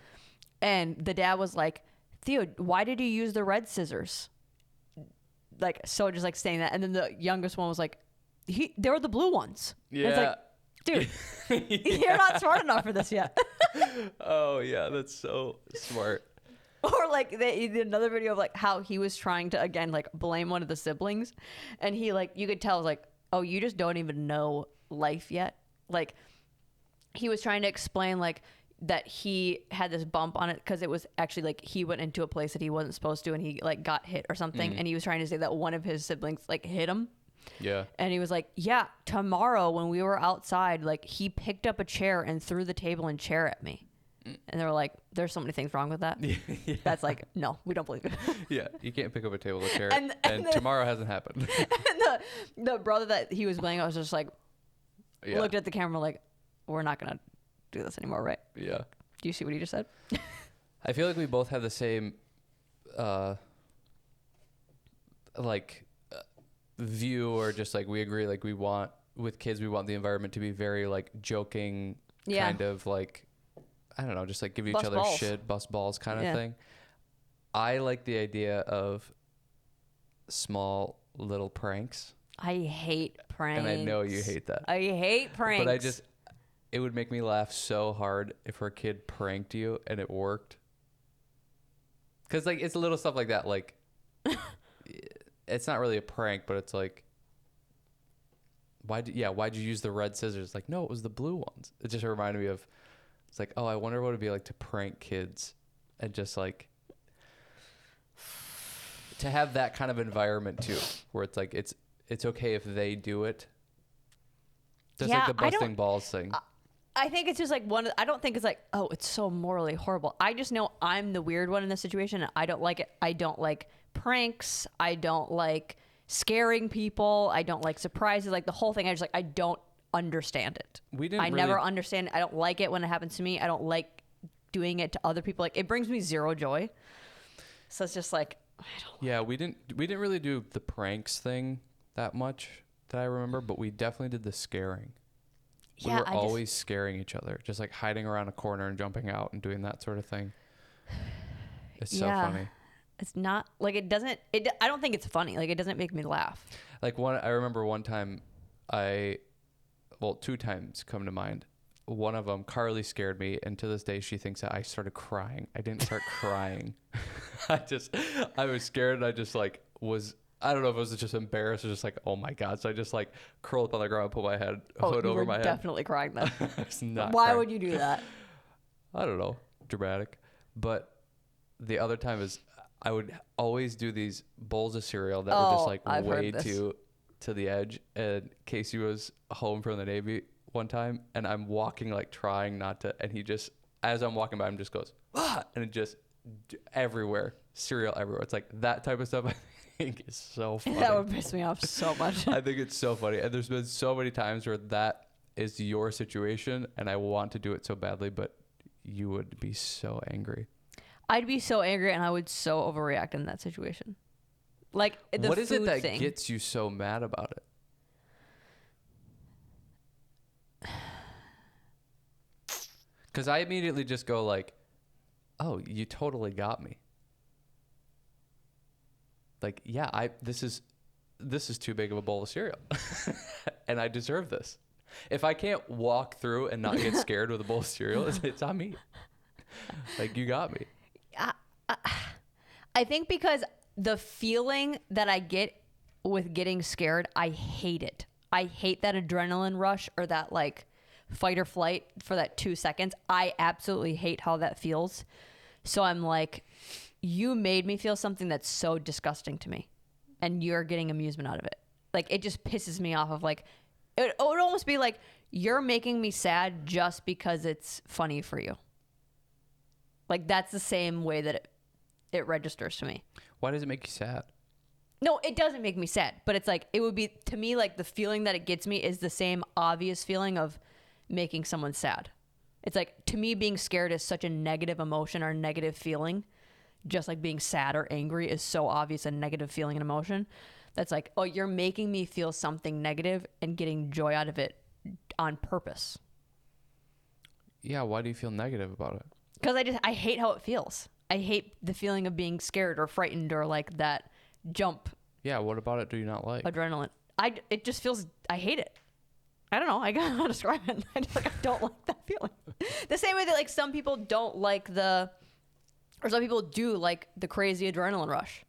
And the dad was like, Theo, why did you use the red scissors? Like, so just like saying that. And then the youngest one was like, they were the blue ones. Yeah. It's like, dude, you're not smart enough for this yet. Oh, yeah. That's so smart. Or like they did another video of like how he was trying to, again, like blame one of the siblings. And he like, you could tell like, oh, you just don't even know life yet. Like he was trying to explain like that he had this bump on it because it was actually like he went into a place that he wasn't supposed to and he like got hit or something. And he was trying to say that one of his siblings like hit him. Yeah. And he was like, yeah, tomorrow when we were outside, like he picked up a chair and threw the table and chair at me. And they were like, there's so many things wrong with that. Yeah. That's like, no, we don't believe it. Yeah. You can't pick up a table or chair. And tomorrow hasn't happened. And the brother that he was playing, I was just like, looked at the camera like, we're not going to do this anymore, right? Yeah. Do you see what he just said? I feel like we both have the same, view, or just like we agree, like we want with kids, we want the environment to be very like joking, kind of like, I don't know, just like give each other shit, bust balls kind of thing. I like the idea of small little pranks. I hate pranks. And I know you hate that. I hate pranks. But it would make me laugh so hard if our kid pranked you and it worked. Because like it's little stuff like that, like it's not really a prank, but it's like, why'd you use the red scissors? Like, no, it was the blue ones. It just reminded me of, it's like, oh, I wonder what it'd be like to prank kids and just like to have that kind of environment too, where it's like it's okay if they do it. Just like the busting balls thing. I think it's just like I don't think it's like, oh, it's so morally horrible. I just know I'm the weird one in this situation and I don't like it. I don't like pranks. I don't like scaring people. I don't like surprises. Like the whole thing, I don't understand it. I never understand it. I don't like it when it happens to me. I don't like doing it to other people. Like it brings me zero joy. So it's just like, Yeah, we didn't really do the pranks thing that much that I remember, but we definitely did the scaring. We Yeah, were always scaring each other, just like hiding around a corner and jumping out and doing that sort of thing. It's so funny. It's not like it doesn't. I don't think it's funny. Like it doesn't make me laugh. Like I remember one time, two times come to mind. One of them, Carly scared me, and to this day she thinks that I started crying. I didn't start crying. I was scared, and I just like I don't know if it was just embarrassed or just like, oh my God. So I just like curled up on the ground, put my hood over my head. Definitely crying then. Why would you do that? I don't know. Dramatic. But the other time is I would always do these bowls of cereal that were just like way to the edge. And Casey was home from the Navy one time, and I'm walking like trying not to, and he just, as I'm walking by him, just goes, and it just everywhere, cereal everywhere. It's like that type of stuff. I think is so funny. That would piss me off so much. I think it's so funny, and there's been so many times where that is your situation, and I want to do it so badly, but you would be so angry. I'd be so angry, and I would so overreact in that situation. Like the what is it that thing gets you so mad about it? Because I immediately just go like, oh, you totally got me. Like, yeah, this is too big of a bowl of cereal. And I deserve this. If I can't walk through and not get scared with a bowl of cereal, it's on me. Like, you got me. I think because the feeling that I get with getting scared, I hate it. I hate that adrenaline rush or that like fight or flight for that 2 seconds. I absolutely hate how that feels. So I'm like, you made me feel something that's so disgusting to me, and you're getting amusement out of it. Like, it just pisses me off of like, it would almost be like, you're making me sad just because it's funny for you. Like, that's the same way that it registers to me. Why does it make you sad? No, it doesn't make me sad, but it's like, it would be, to me, like the feeling that it gets me is the same obvious feeling of making someone sad. It's like, to me, being scared is such a negative emotion or negative feeling, just like being sad or angry is so obvious a negative feeling and emotion. That's like, oh, you're making me feel something negative and getting joy out of it on purpose. Yeah, why do you feel negative about it? Because I hate how it feels. I hate the feeling of being scared or frightened or like that jump. Yeah, what about it do you not like? Adrenaline. It just feels, I hate it. I don't know. I don't know how to describe it. I don't like that feeling. The same way that like some people don't like or some people do like the crazy adrenaline rush.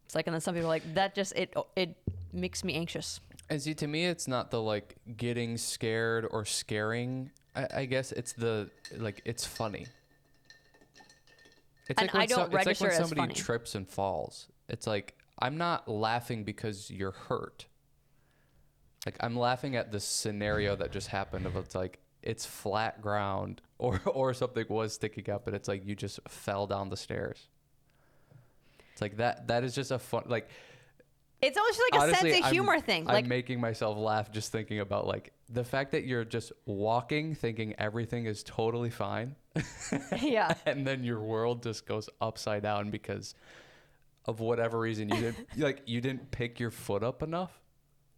It's like, and then some people are like, that just, it makes me anxious. And see, to me, it's not the like getting scared or scaring. I guess it's the, like, it's funny. It's and like I don't register it's like when as somebody funny. trips and falls. It's like, I'm not laughing because you're hurt. Like, I'm laughing at the scenario that just happened of it's like, it's flat ground or something was sticking up and it's like you just fell down the stairs. It's like that is just a fun, like, it's almost like honestly, a sense of humor thing. Like, I'm making myself laugh just thinking about like the fact that you're just walking thinking everything is totally fine. yeah. And then your world just goes upside down because of whatever reason you didn't pick your foot up enough.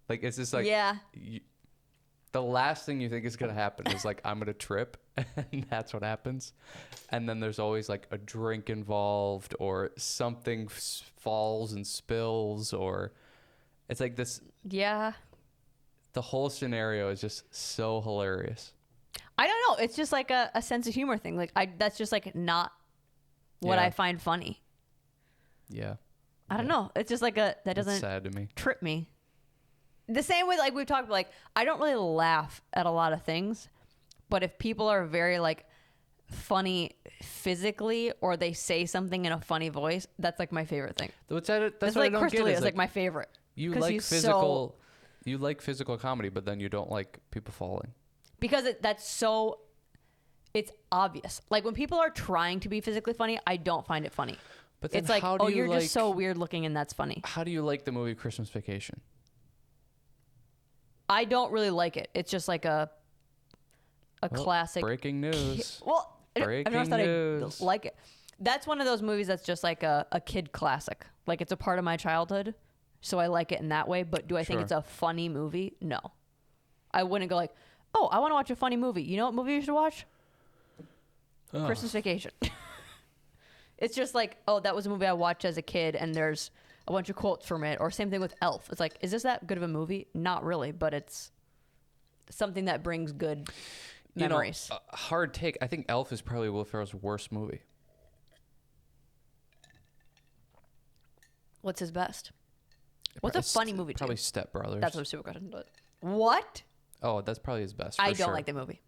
Like, it's just like, yeah. The last thing you think is going to happen is like, I'm going to trip, and that's what happens. And then there's always like a drink involved or something falls and spills, or it's like this. Yeah. The whole scenario is just so hilarious. I don't know. It's just like a sense of humor thing. Like, that's just like not what I find funny. Yeah. I don't know. It's just like that doesn't it's sad to me. Trip me. The same way, like we've talked about, like, I don't really laugh at a lot of things, but if people are very like funny physically or they say something in a funny voice, that's like my favorite thing. That's it's what like I don't Chris get. D'Elia is like my favorite. You like physical, you like physical comedy, but then you don't like people falling. Because it's obvious. Like when people are trying to be physically funny, I don't find it funny. But then it's like, how do you're like, just so weird looking and that's funny. How do you like the movie Christmas Vacation? I don't really like it. It's just like a classic. Breaking news. Well, Breaking I never thought news. I'd like it. That's one of those movies that's just like a kid classic. Like it's a part of my childhood, so I like it in that way. But do I think Sure. it's a funny movie? No. I wouldn't go like, oh, I want to watch a funny movie. You know what movie you should watch? Oh. Christmas Vacation. It's just like, oh, that was a movie I watched as a kid, and there's a bunch of quotes from it. Or same thing with Elf. It's like, is this that good of a movie? Not really, but it's something that brings good memories. Hard take. I think Elf is probably Will Ferrell's worst movie. What's his best? What's a funny movie? Probably too? Step Brothers. That's what a super question. But what? Oh, that's probably his best. I for don't sure. like the movie.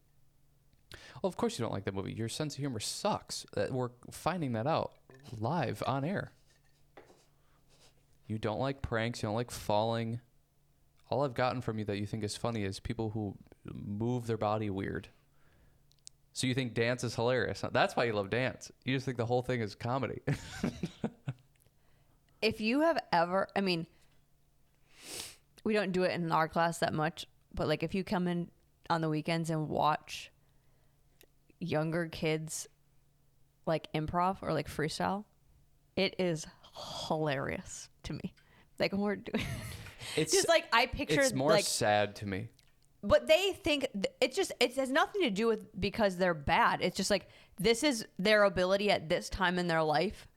Well, of course you don't like that movie. Your sense of humor sucks. We're finding that out live on air. You don't like pranks. You don't like falling. All I've gotten from you that you think is funny is people who move their body weird. So you think dance is hilarious. That's why you love dance. You just think the whole thing is comedy. If you have ever, I mean, we don't do it in our class that much, but like if you come in on the weekends and watch younger kids like improv or like freestyle, it is hilarious to me. Like when we're doing, It's just like I picture It's more like, sad to me. but they think it's just, it has nothing to do with because they're bad. It's just like, this is their ability at this time in their life.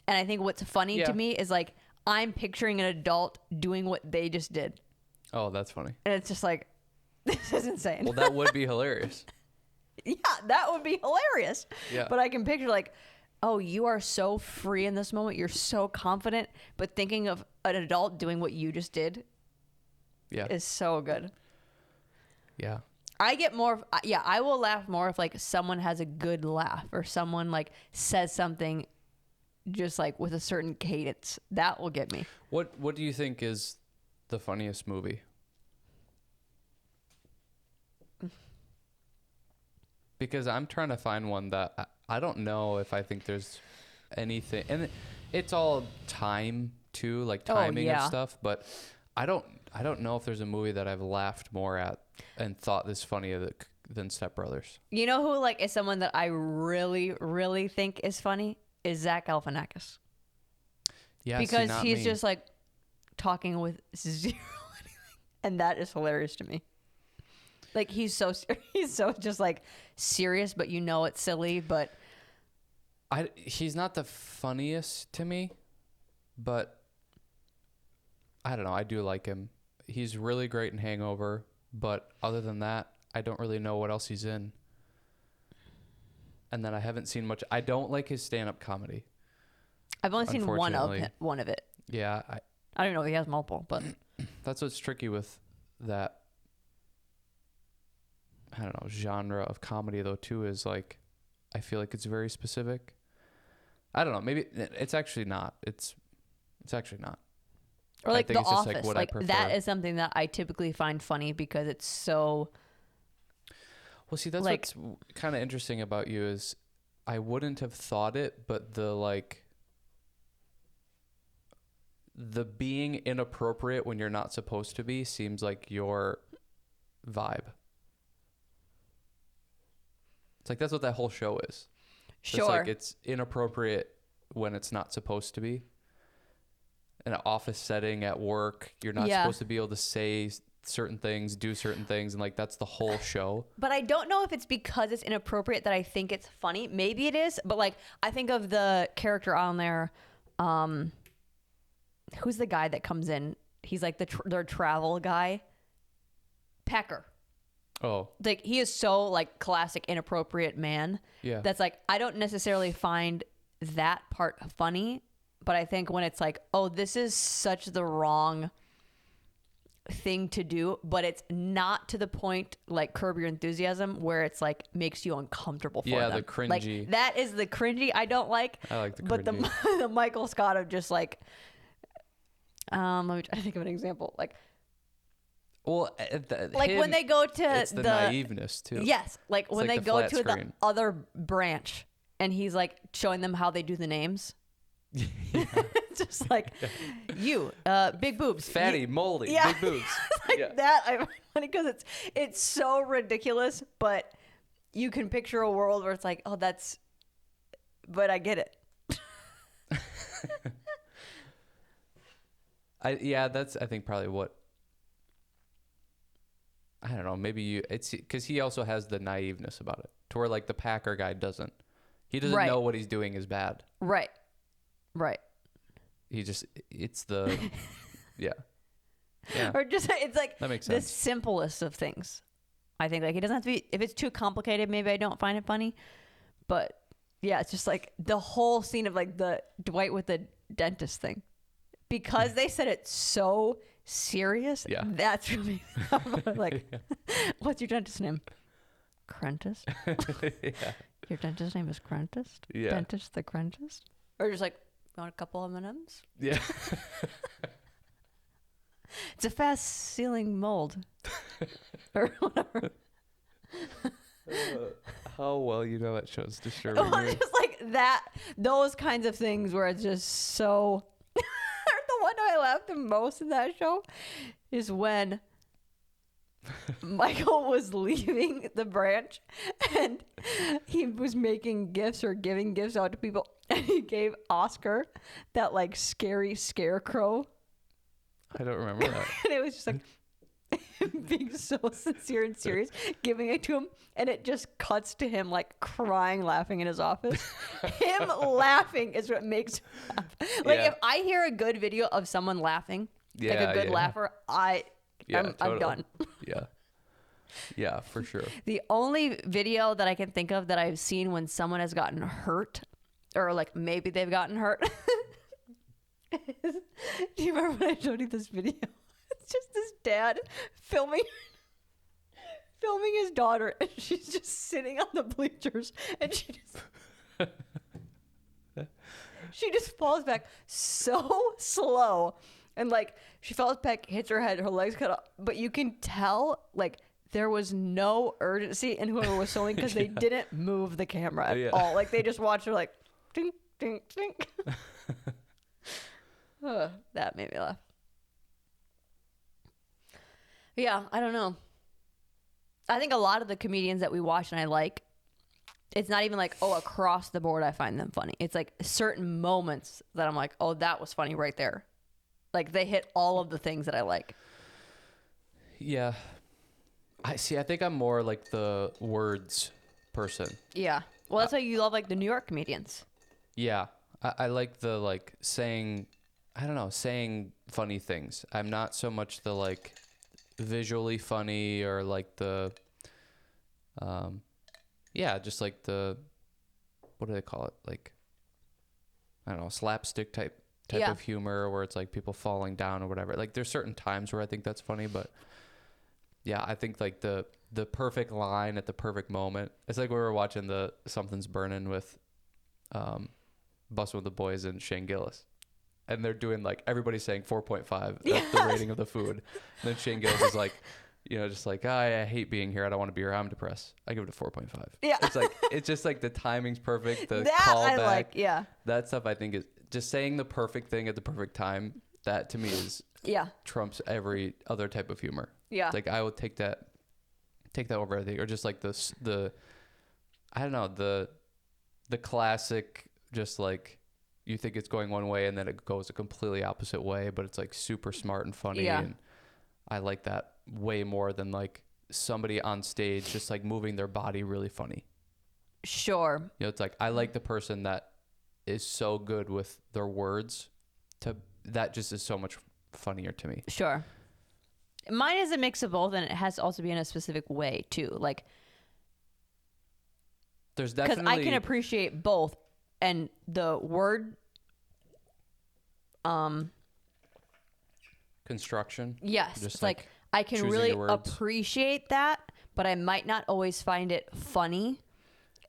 And I think what's funny Yeah. to me is like, I'm picturing an adult doing what they just did. Oh, that's funny. And it's just like, this is insane. Well, that would be hilarious. Yeah, that would be hilarious. Yeah. But I can picture like, oh, you are so free in this moment. You're so confident. But thinking of an adult doing what you just did Yeah. is so good. Yeah. I get more, yeah, I will laugh more if like someone has a good laugh or someone like says something just like with a certain cadence. That will get me. What do you think is the funniest movie? Because I'm trying to find one that I don't know if I think there's anything, and it's all time too, like timing yeah. of stuff. But I don't know if there's a movie that I've laughed more at and thought this funny than Step Brothers. You know who like is someone that I really, really think is funny? Is Zach Galifianakis. Yeah, Because not he's me. just like talking with zero anything. And that is hilarious to me. Like he's so just like serious, but you know it's silly, but He's not the funniest to me, but I don't know. I do like him. He's really great in Hangover, but other than that, I don't really know what else he's in. And then I haven't seen much. I don't like his stand-up comedy. I've only seen Unfortunately. one of it. Yeah, I don't even know if he has multiple, but that's what's tricky with that. I don't know, genre of comedy though too is like, I feel like it's very specific. I don't know. Maybe it's actually not. It's actually not. or like I think The it's just, like, Office. what I Like that prefer. is something that I typically find funny because it's so Well, see, that's like- what's kind of interesting about you is I wouldn't have thought it, but the being inappropriate when you're not supposed to be seems like your vibe. It's like that's what that whole show is. sure. It's like it's inappropriate when it's not supposed to be. In an office setting at work, you're not Yeah. supposed to be able to say certain things, do certain things, and like that's the whole show. But I don't know if it's because it's inappropriate that I think it's funny. Maybe it is, but like I think of the character on there. Who's the guy that comes in? He's like their travel guy. Pecker. Oh, Like he is so like classic inappropriate man. yeah. That's like I don't necessarily find that part funny, but I think when it's like, oh, this is such the wrong thing to do, but it's not to the point like Curb Your Enthusiasm where it's like makes you uncomfortable for Yeah, them. the cringy. Like that is the cringy I don't like. I like the But cringy. the Michael Scott of just like let me try to think of an example. Like Well, when they go to it's the naiveness too. Yes, like when like they the go flat to screen. the other branch and he's like showing them how they do the names. Just like you, big boobs, Fatty, You- moldy, Yeah. big boobs. like Yeah. that. I find funny because it's so ridiculous, but you can picture a world where it's like, oh, that's but I get it. That's I think probably what, I don't know, maybe it's because he also has the naiveness about it to where like the Packer guy doesn't. He doesn't Right. know what he's doing is bad. Right. It's the, yeah. Yeah. Or just, it's like That makes the sense. simplest of things. I think like it doesn't have to be, if it's too complicated, maybe I don't find it funny. But yeah, it's just like the whole scene of like the Dwight with the dentist thing. Because they said it so serious, Yeah. that's really like, what's your dentist's name? Crentist? Yeah. Your dentist's name is Crentist? Yeah. Dentist the Crentist? Or just like, want a couple of M&Ms? Yeah. It's a fast sealing mold. Or whatever. How well you know that show's disturbing Well, you. just like that, those kinds of things where it's just so. The one I laughed the most in that show is when Michael was leaving the branch and he was making gifts or giving gifts out to people, and he gave Oscar that like scary scarecrow, I don't remember that. and it was just like being so sincere and serious, giving it to him, and it just cuts to him like crying, laughing in his office. Him laughing is what makes him laugh. Like Yeah. if I hear a good video of someone laughing, like a good laugher, I'm done. Yeah. Yeah, for sure. The only video that I can think of that I've seen when someone has gotten hurt, or like maybe they've gotten hurt. Do you remember when I showed you this video? It's just this dad filming his daughter, and she's just sitting on the bleachers, and she just falls back so slow, and like she falls back, hits her head, her legs cut off, but you can tell like there was no urgency in whoever was filming because they didn't move the camera at all. Like they just watched her like ding ding ding. That made me laugh. Yeah, I don't know. I think a lot of the comedians that we watch and I like, it's not even like, oh, across the board I find them funny. It's like certain moments that I'm like, oh, that was funny right there. Like they hit all of the things that I like. Yeah. I think I'm more like the words person. Yeah. Well, that's why you love like the New York comedians. Yeah. I like the like saying, I don't know, saying funny things. I'm not so much the like visually funny or like the just like the, what do they call it, like I don't know, slapstick type of humor where it's like people falling down or whatever. Like there's certain times where I think that's funny, but yeah, I think like the perfect line at the perfect moment. It's like we were watching the Something's Burning with Bustin' with the Boys and Shane Gillis. And they're doing like, everybody's saying 4.5. That's the rating of the food. And then Shane Gillis is like, just like, I hate being here. I don't want to be here. I'm depressed. I give it a 4.5. Yeah. It's like, it's just like the timing's perfect. The that callback. I like, yeah. That stuff I think is just saying the perfect thing at the perfect time. That to me is trumps every other type of humor. Yeah. Like I would take that over everything. Or just like the I don't know, the classic, just like, you think it's going one way and then it goes a completely opposite way, but it's like super smart and funny. Yeah. And I like that way more than like somebody on stage just like moving their body really funny. Sure. It's like, I like the person that is so good with their words that just is so much funnier to me. Sure. Mine is a mix of both, and it has to also be in a specific way too. Like, there's definitely, because I can appreciate both, and the word construction. Yes. Just It's like I can choosing really your words. appreciate that, but I might not always find it funny.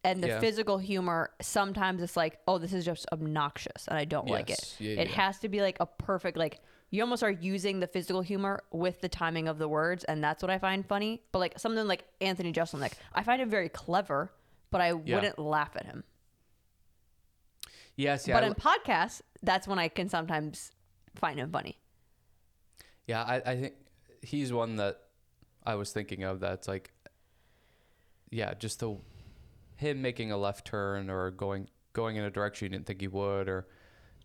And the physical humor, sometimes it's like, oh, this is just obnoxious and I don't like it. Yeah, it has to be like a perfect, like, you almost are using the physical humor with the timing of the words, and that's what I find funny. But like something like Anthony Jeselnik, I find him very clever, but I wouldn't laugh at him. Yes, yeah. But in podcasts, that's when I can sometimes find him funny. Yeah, I think he's one that I was thinking of that's like, just him making a left turn or going going in a direction you didn't think you would, or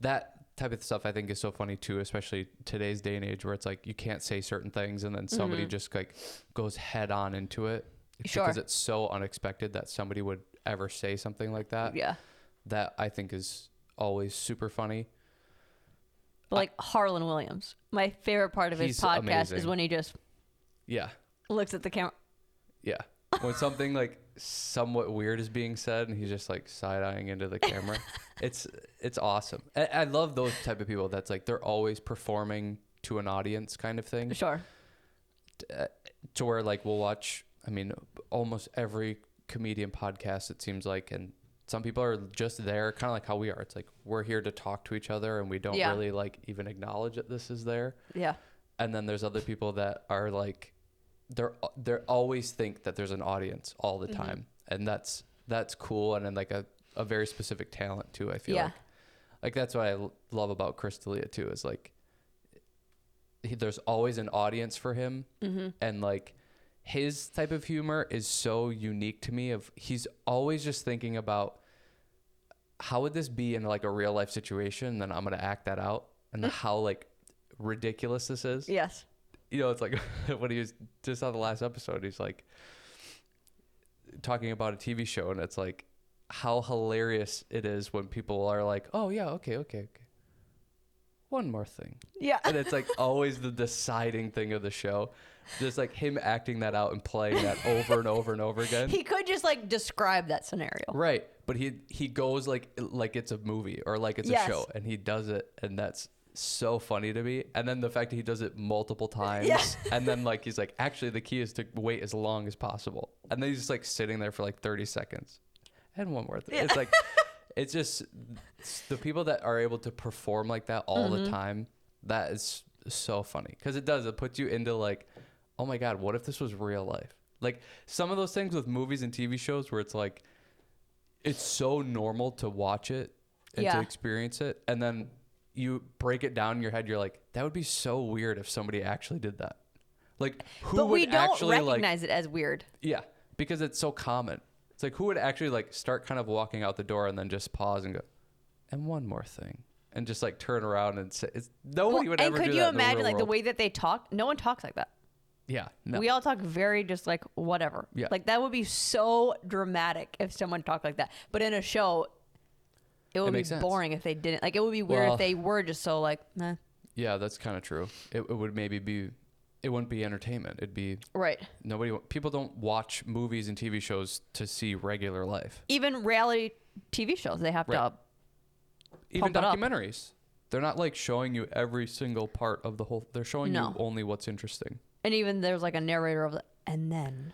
that type of stuff I think is so funny too, especially today's day and age where it's like you can't say certain things and then somebody just like goes head on into it. Because it's so unexpected that somebody would ever say something like that. Yeah. That I think is always super funny. But like Harlan Williams, my favorite part of his podcast amazing. is when he just looks at the camera. Yeah. When something like somewhat weird is being said and he's just like side-eyeing into the camera. It's awesome. I love those type of people that's like they're always performing to an audience kind of thing. Sure. To where like we'll watch, I mean, almost every comedian podcast it seems like, and some people are just there kind of like how we are. It's like we're here to talk to each other and we don't really like even acknowledge that this is there. Yeah. And then there's other people that are like they're always think that there's an audience all the time, and that's cool, and then like a very specific talent too. I feel like that's what I love about Chris D'Elia too, is like there's always an audience for him, and like his type of humor is so unique to me. Of he's always just thinking about how would this be in like a real life situation, and then I'm gonna act that out, and how like ridiculous this is. Yes. You know, it's like when he was just on the last episode, he's like talking about a TV show, and it's like how hilarious it is when people are like, oh yeah, okay. One more thing. Yeah. And it's like always the deciding thing of the show. Just like him acting that out and playing that over and over and over again. He could just like describe that scenario. Right. But he goes like it's a movie or like it's a show, and he does it, and that's so funny to me. And then the fact that he does it multiple times, and then like he's like, actually the key is to wait as long as possible, and then he's just like sitting there for like 30 seconds and one more thing. It's like it's just the people that are able to perform like that all the time, that is so funny, because it puts you into like, oh my god, what if this was real life? Like some of those things with movies and TV shows where it's like it's so normal to watch it and to experience it, and then you break it down in your head, you're like, that would be so weird if somebody actually did that. Like, who but would we don't actually recognize it as weird. Yeah, because it's so common. It's like, who would actually like start kind of walking out the door and then just pause and go, and one more thing, and just like turn around and say, nobody would ever do that. And could you imagine like the way that they talk? No one talks like that. Yeah, no. We all talk very just like whatever. Yeah. Like that would be so dramatic if someone talked like that. But in a show, it would be boring if they didn't. Like it would be weird if they were just so like, meh. Yeah, that's kind of true. It would maybe be, it wouldn't be entertainment. It'd be right. People don't watch movies and TV shows to see regular life. Even reality TV shows, they have to. Even documentaries, they're not like showing you every single part of the whole. They're showing you only what's interesting. And even there's like a narrator of and then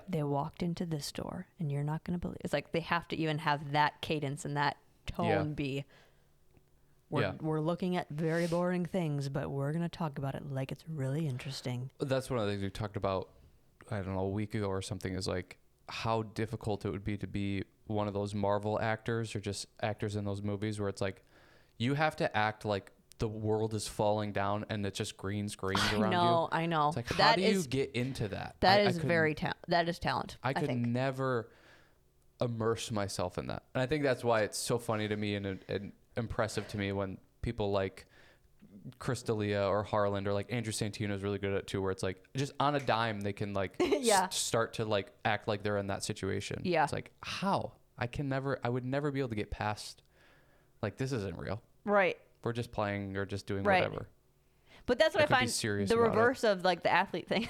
they walked into this door, and you're not gonna believe. It's like they have to even have that cadence and that tone be. We're looking at very boring things, but we're gonna talk about it like it's really interesting. That's one of the things we talked about, I don't know, a week ago or something, is like how difficult it would be to be one of those Marvel actors or just actors in those movies where it's like you have to act like the world is falling down and it's just green screens around you. I know. It's like, how do you get into that? That is that is talent. I could never immerse myself in that. And I think that's why it's so funny to me and impressive to me when people like Chris D'Elia or Harland or like Andrew Santino is really good at it too, where it's like just on a dime they can like start to like act like they're in that situation. Yeah. It's like, how? I would never be able to get past like, this isn't real. Right. We're just playing or just doing whatever. But that's what I find the reverse of like the athlete thing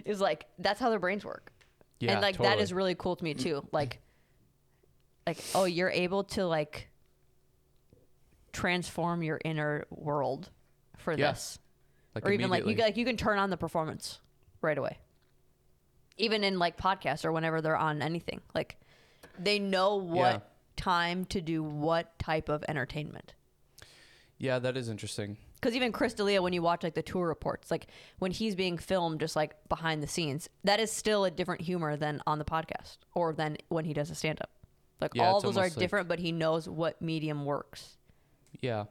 is like, that's how their brains work. Yeah. And like, that is really cool to me too. Like, oh, you're able to like transform your inner world for this. Like, or even like you can turn on the performance right away. Even in like podcasts or whenever they're on anything, like they know what time to do what type of entertainment. Yeah, that is interesting. Because even Chris D'Elia, when you watch like the tour reports, like when he's being filmed just like behind the scenes, that is still a different humor than on the podcast or than when he does a stand-up. Like all those are different, but he knows what medium works. Yeah.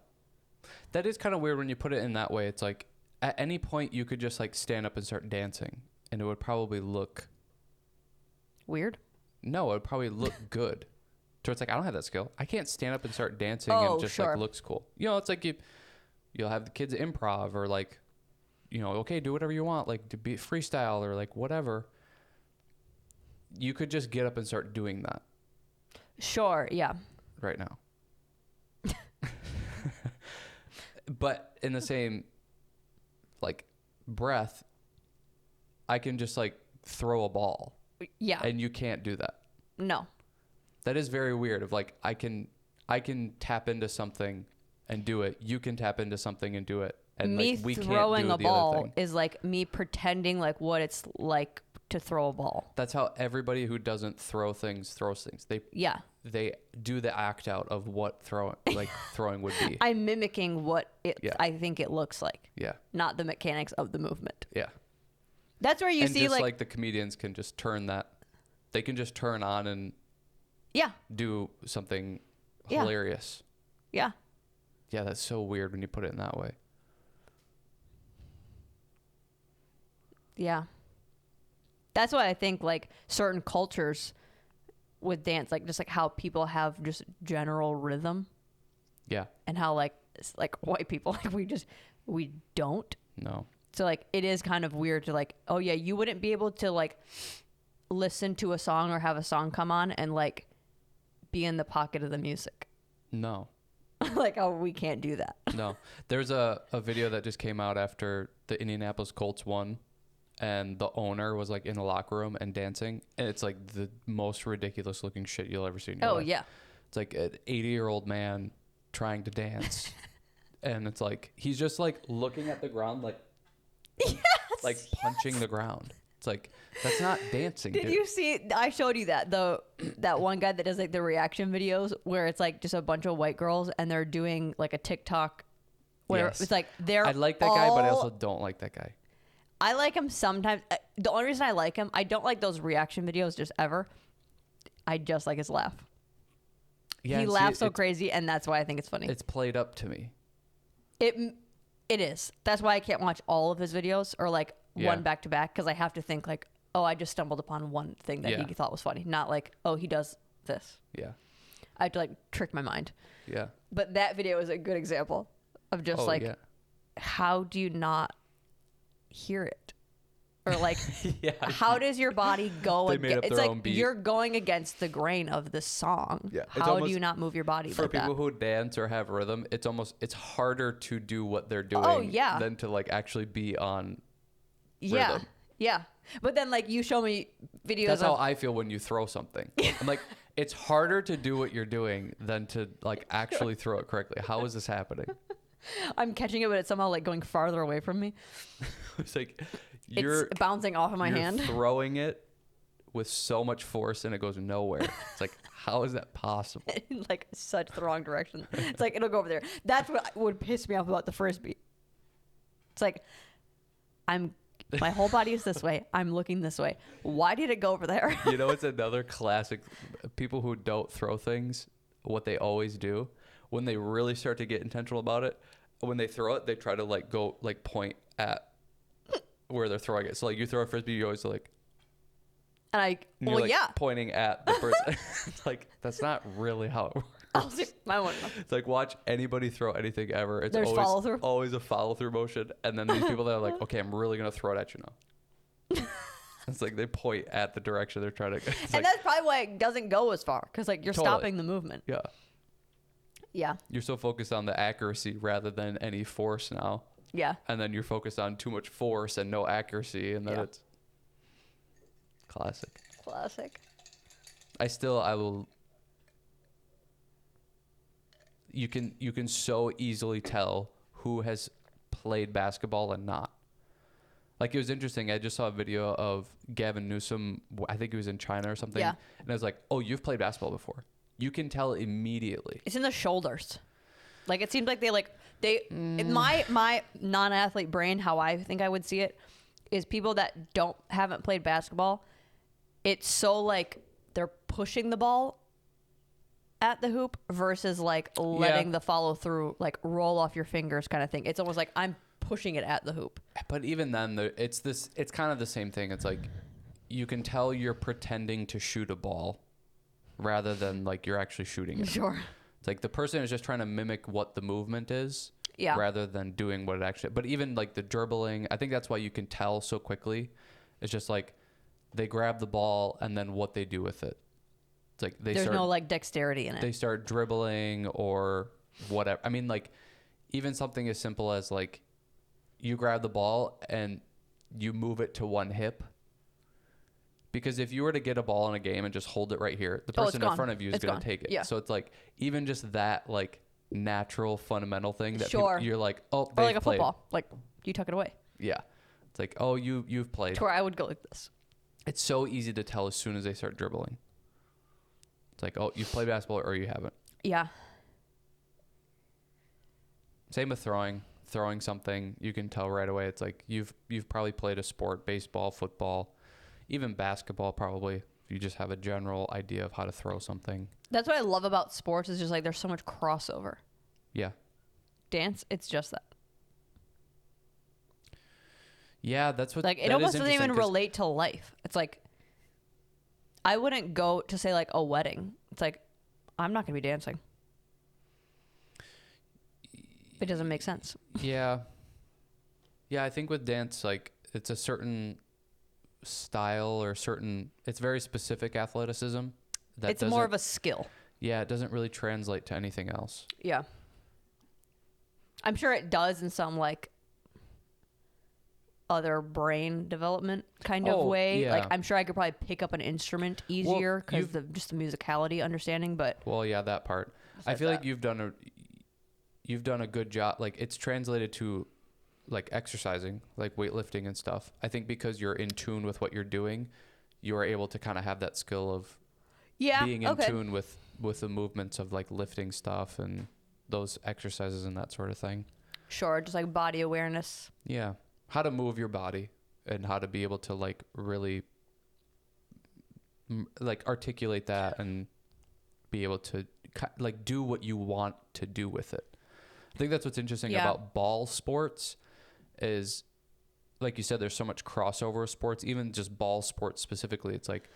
That is kind of weird when you put it in that way. It's like at any point you could just like stand up and start dancing and it would probably look weird. No, it would probably look good. So it's like, I don't have that skill. I can't stand up and start dancing Oh, and just sure. like looks cool. You know, it's like you'll have the kids improv or like, you know, okay, do whatever you want, like to be freestyle or like whatever. You could just get up and start doing that Sure, yeah. right now. But in the same like breath, I can just like throw a ball. Yeah. And you can't do that. No. That is very weird of like I can tap into something and do it. You can tap into something and do it. And Me like we throwing can't do a the other ball thing. is like me pretending like what it's like to throw a ball. That's how everybody who doesn't throw things throws things. Yeah. They do the act out of what throwing would be. I'm mimicking what Yeah. I think it looks like, Yeah. not the mechanics of the movement. Yeah. That's where you And see just like the comedians can just turn that. They can just turn on and yeah, do something Yeah. hilarious. yeah. Yeah, that's so weird when you put it in that way. Yeah. That's why I think like certain cultures with dance, like just like how people have just general rhythm Yeah. and how like it's like white people, like we don't. No. So like it is kind of weird to like, oh yeah, you wouldn't be able to like listen to a song or have a song come on and like be in the pocket of the music. No. Like, oh, we can't do that. No. There's a video that just came out after the Indianapolis Colts won, and the owner was like in the locker room and dancing, and it's like the most ridiculous looking shit you'll ever see in your Oh life. yeah. It's like an 80-year-old man trying to dance. And it's like he's just like looking at the ground like like punching the ground. It's like that's not dancing. Did dude. you see? I showed you that one guy that does like the reaction videos where it's like just a bunch of white girls and they're doing like a TikTok. Where Yes. it's like they're. I like that guy, but I also don't like that guy. I like him sometimes. The only reason I like him, I don't like those reaction videos just ever. I just like his laugh. Yeah, He and see, laughs so it's- crazy, and that's why I think it's funny. It's played up to me. It is. That's why I can't watch all of his videos or like Yeah. one back to back because I have to think like, oh, I just stumbled upon one thing that Yeah. he thought was funny, not like, oh, he does this. Yeah. I have to like trick my mind. Yeah. But that video is a good example of just Oh, like, yeah. how do you not hear it? Or like, Yeah. how does your body go? They made up It's their like own beat. you're going against the grain of the song. Yeah, it's How do almost- you not move your body For like people that? who dance or have rhythm, it's harder to do what they're doing Oh, yeah. than to like actually be on Yeah, rhythm. yeah. But then like you show me videos That's of how I feel when you throw something. I'm like, it's harder to do what you're doing than to like actually throw it correctly. How is this happening? I'm catching it, but it's somehow like going farther away from me. It's like you're It's bouncing off of my you're hand. throwing it with so much force and it goes nowhere. It's like, how is that possible? In like such the wrong direction. It's like it'll go over there. That's what would piss me off about the frisbee. It's like my whole body is this way. I'm looking this way. Why did it go over there? You know, it's another classic. People who don't throw things, what they always do when they really start to get intentional about it, when they throw it, they try to like go like point at where they're throwing it. So like you throw a frisbee, you always like, And you're, well, like, yeah. pointing at the person. It's like that's not really how it works. I want It's like watch anybody throw anything ever. It's There's always follow-through? always a follow through motion, and then these people that are like, okay, I'm really gonna throw it at you now. It's like they point at the direction they're trying to. It's and like, that's probably why it doesn't go as far because like you're Totally. stopping the movement. yeah, Yeah, you're so focused on the accuracy rather than any force now, yeah. and then you're focused on too much force and no accuracy, and then Yeah. it's classic. Classic. I will. You can so easily tell who has played basketball and not. Like it was interesting. I just saw a video of Gavin Newsom. I think he was in China or something. Yeah. And I was like, "Oh, you've played basketball before." You can tell immediately. It's in the shoulders. Like it seems like they in my non-athlete brain, how I think I would see it is people that haven't played basketball. It's so like they're pushing the ball at the hoop versus like letting the follow through like roll off your fingers kind of thing. It's almost like I'm pushing it at the hoop. But even then, it's kind of the same thing. It's like you can tell you're pretending to shoot a ball rather than like you're actually shooting it. Sure. It's like the person is just trying to mimic what the movement is, Yeah. rather than doing what it actually. But even like the dribbling, I think that's why you can tell so quickly. It's just like they grab the ball and then what they do with it. It's like There's no like dexterity in it. They start dribbling or whatever. I mean, like even something as simple as like you grab the ball and you move it to one hip. Because if you were to get a ball in a game and just hold it right here, the person in front of you is going to take it. Yeah. So it's like even just that like natural fundamental thing that Sure. you're like, oh, or like a played. football. Like you tuck it away. Yeah. It's like, oh, you've played. To where I would go like this. It's so easy to tell as soon as they start dribbling. It's like, oh, you've played basketball or you haven't. Yeah. Same with throwing something, you can tell right away. It's like you've probably played a sport, baseball, football, even basketball probably. If you just have a general idea of how to throw something. That's what I love about sports is just like there's so much crossover. Yeah. Dance, it's just that. Yeah, that's what like it almost doesn't even relate to life. It's like I wouldn't go to say like a wedding. It's like I'm not going to be dancing. It doesn't make sense. Yeah. Yeah, I think with dance, like it's a certain style or it's very specific athleticism. It's more of a skill. Yeah, it doesn't really translate to anything else. Yeah. I'm sure it does in some like other brain development kind of way. Yeah. Like I'm sure I could probably pick up an instrument easier because just the musicality understanding, but well, yeah, that part. I feel like you've done a good job. Like it's translated to like exercising, like weightlifting and stuff. I think because you're in tune with what you're doing, you are able to kind of have that skill of being in tune with the movements of like lifting stuff and those exercises and that sort of thing. Sure, just like body awareness. Yeah. How to move your body and how to be able to like really like articulate that and be able to like do what you want to do with it. I think that's what's interesting about ball sports is, like you said, there's so much crossover with sports, even just ball sports specifically. It's like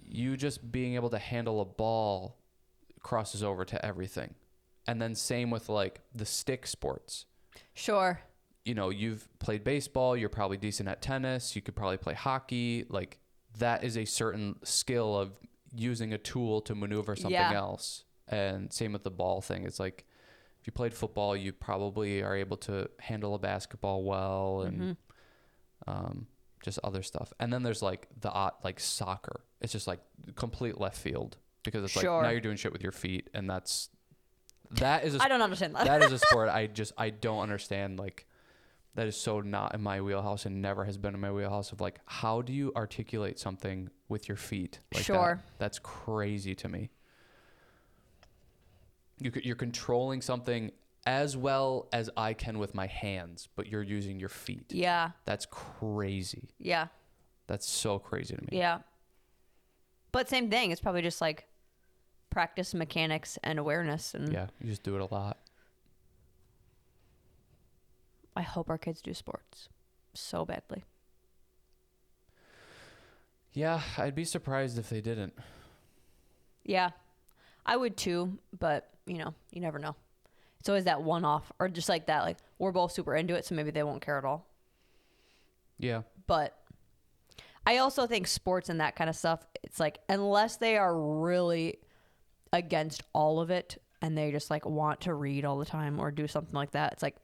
you just being able to handle a ball crosses over to everything. And then same with like the stick sports. Sure. You know, you've played baseball, you're probably decent at tennis, you could probably play hockey. Like that is a certain skill of using a tool to maneuver something else. And same with the ball thing. It's like if you played football, you probably are able to handle a basketball well and just other stuff. And then there's like like soccer. It's just like complete left field because it's like now you're doing shit with your feet, and that is I don't understand that. That is a sport I don't understand. Like that is so not in my wheelhouse and never has been in my wheelhouse of like how do you articulate something with your feet like that? That's crazy to me. You're controlling something as well as I can with my hands, but you're using your feet. Yeah. That's crazy. Yeah. That's so crazy to me. Yeah. But same thing. It's probably just like practice mechanics and awareness. And yeah, you just do it a lot. I hope our kids do sports so badly. Yeah, I'd be surprised if they didn't. Yeah, I would too, but you know, you never know. It's always that one-off or just like that, like we're both super into it, so maybe they won't care at all. Yeah. But I also think sports and that kind of stuff, it's like unless they are really against all of it and they just like want to read all the time or do something like that, it's like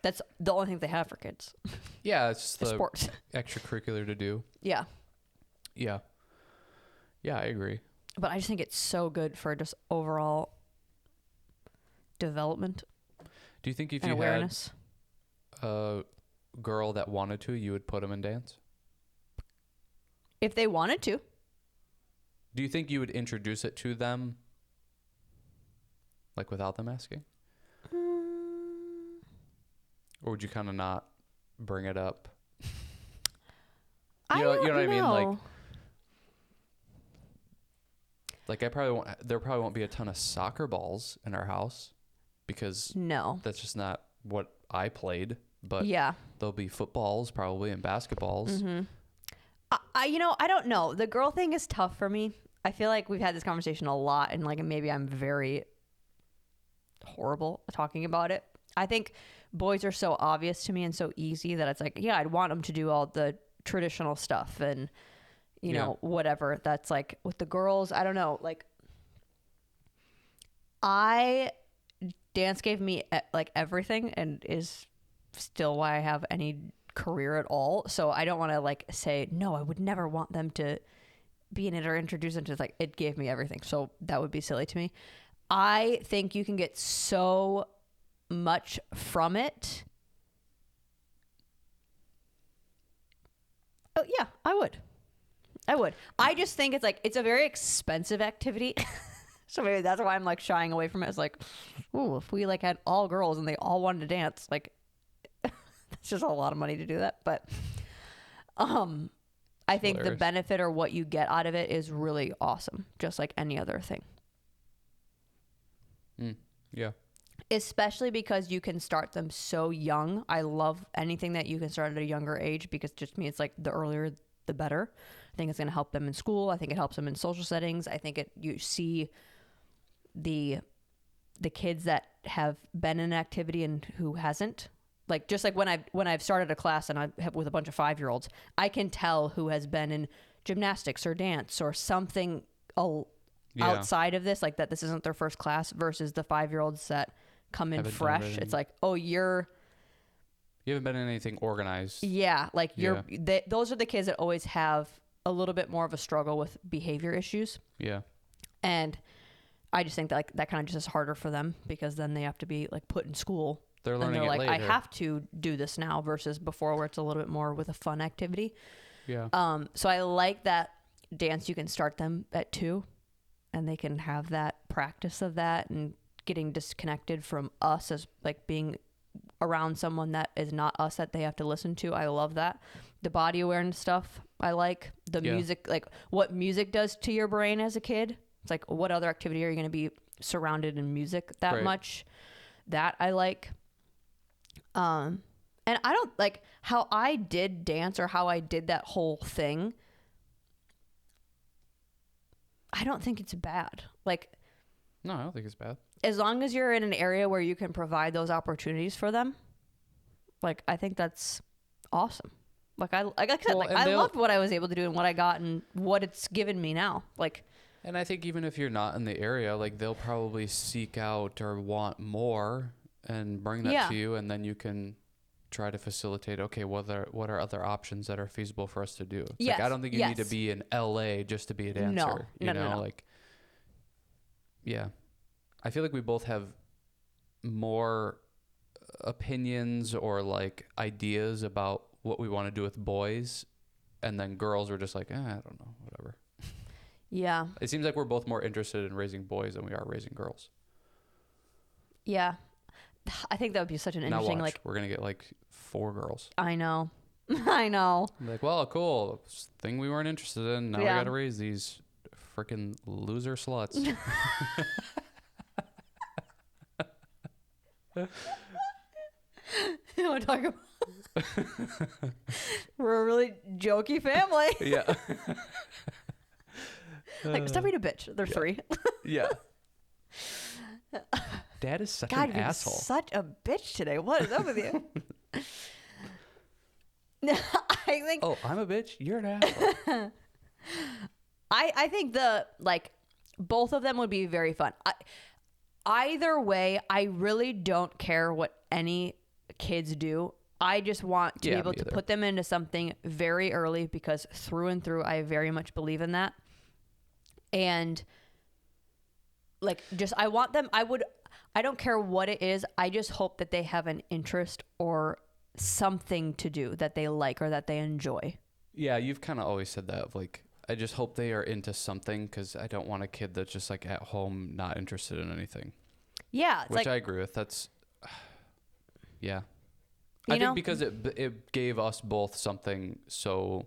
that's the only thing they have for kids. Yeah, it's the sports. Extracurricular to do. Yeah. Yeah. Yeah, I agree. But I just think it's so good for just overall development. Do you think if and you awareness. Had a girl that wanted to, you would put them in dance? If they wanted to. Do you think you would introduce it to them, like without them asking? Or would you kind of not bring it up? You know what I mean? Like there probably won't be a ton of soccer balls in our house because that's just not what I played. But there'll be footballs probably and basketballs. Mm-hmm. I don't know. The girl thing is tough for me. I feel like we've had this conversation a lot, and like maybe I'm very horrible at talking about it. I think boys are so obvious to me and so easy that it's like, yeah, I'd want them to do all the traditional stuff and, you know, whatever. That's like with the girls, I don't know. Like, dance gave me like everything and is still why I have any career at all. So I don't want to like say, no, I would never want them to be in it or introduce them to, like, it gave me everything. So that would be silly to me. I think you can get so much from it. Oh yeah, I would. I just think it's like, it's a very expensive activity. So maybe that's why I'm like shying away from it. It's like, ooh, if we like had all girls and they all wanted to dance, like it's just a lot of money to do that. But I think the benefit or what you get out of it is really awesome, just like any other thing. Yeah. Especially because you can start them so young. I love anything that you can start at a younger age, because just me, it's like the earlier the better. I think it's going to help them in school. I think it helps them in social settings. I think you see the kids that have been in an activity and who hasn't. Like, just like when I've started a class and I have with a bunch of 5-year-olds, I can tell who has been in gymnastics or dance or something outside of this, like that this isn't their first class, versus the 5-year-olds that come in fresh. It's like, oh, you haven't been in anything organized. Yeah, like those are the kids that always have a little bit more of a struggle with behavior issues. Yeah. And I just think that like that kind of just is harder for them, because then they have to be like put in school. They're learning and they're like, later. I have to do this now, versus before where it's a little bit more with a fun activity. Yeah. So I like that dance. You can start them at 2 and they can have that practice of that and getting disconnected from us as like being around someone that is not us that they have to listen to. I love that. The body awareness stuff, I like. The music, like what music does to your brain as a kid. It's like, what other activity are you going to be surrounded in music that much? That I like. And I don't like how I did dance or how I did that whole thing. I don't think it's bad. Like, no, I don't think it's bad. As long as you're in an area where you can provide those opportunities for them, like, I think that's awesome. Like I said, like I loved what I was able to do and what I got and what it's given me now. Like, and I think even if you're not in the area, like they'll probably seek out or want more and bring that to you, and then you can try to facilitate, okay, what are other options that are feasible for us to do? It's like, I don't think you need to be in LA just to be a dancer. No. Like, yeah. I feel like we both have more opinions or like ideas about what we want to do with boys, and then girls are just like, I don't know, whatever. Yeah. It seems like we're both more interested in raising boys than we are raising girls. Yeah. I think that would be such an interesting, now watch, like, we're going to get like 4 girls. I know. I know. I'm like, well, cool. Thing we weren't interested in. Now we got to raise these freaking loser sluts. You want to talk about? We're a really jokey family. Yeah. Like, stop being a bitch. They're 3. Yeah. Dad is such an asshole. Such a bitch today. What is up with you? I think. Oh, I'm a bitch. You're an asshole. I think both of them would be very fun. Either way, I really don't care what any kids do. I just want to be able to put them into something very early, because through and through, I very much believe in that. And like, just, I want them, I don't care what it is. I just hope that they have an interest or something to do that they like or that they enjoy. Yeah, you've kind of always said that. Of like, I just hope they are into something, because I don't want a kid that's just like at home not interested in anything. Yeah. Which I agree with. That's, yeah. I think because it gave us both something, so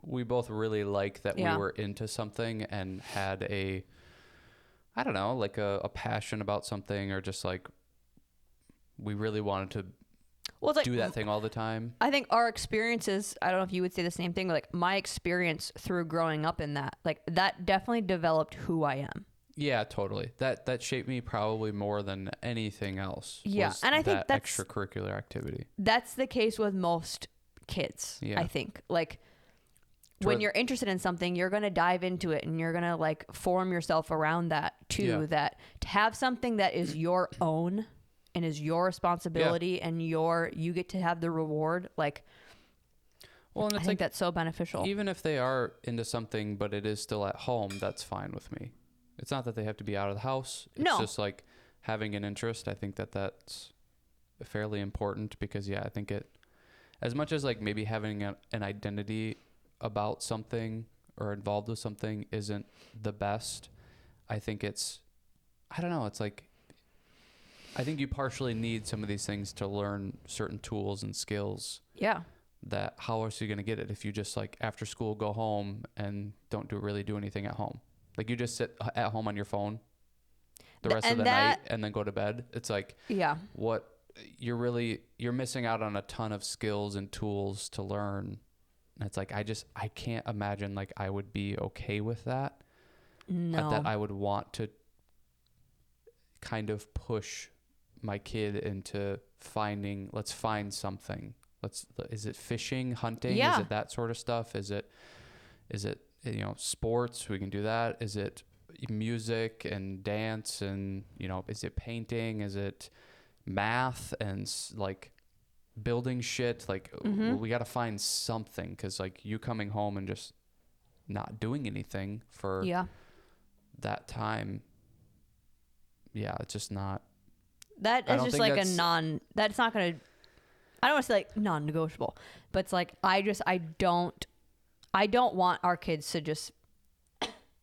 we both really like that we were into something and had a, I don't know, like a passion about something, or just like we really wanted to Well, it's like do that thing all the time. I think our experiences, I don't know if you would say the same thing, like my experience through growing up in that, like that definitely developed who I am. Yeah, totally. That shaped me probably more than anything else. Yeah, was and I think that that's extracurricular activity. That's the case with most kids. Yeah. I think like when you're interested in something, you're going to dive into it and you're going to like form yourself around that too. Yeah. That to have something that is your own and is your responsibility and you get to have the reward. Like, well, and I it's think like, that's so beneficial. even if they are into something, but it is still at home, that's fine with me. It's not that they have to be out of the house. It's No. just like having an interest. I think that's fairly important because, yeah, I think it, as much as like maybe having an identity about something or involved with something isn't the best, I think it's, I don't know, it's like, I think you partially need some of these things to learn certain tools and skills. Yeah. That how else are you going to get it if you just like after school go home and don't really do anything at home? Like you just sit at home on your phone the rest of the night and then go to bed. It's like, yeah, what you're missing out on a ton of skills and tools to learn. And it's like, I can't imagine like I would be okay with that. no, That I would want to kind of push my kid into let's find something. Is it fishing, hunting? Yeah. Is it that sort of stuff? Is it, sports? We can do that. Is it music and dance and, is it painting? Is it math and like building shit? Like we got to find something. 'Cause like you coming home and just not doing anything for that time. Yeah. It's just not. That is just like that's not going to, I don't want to say like non-negotiable, but it's like, I don't want our kids to just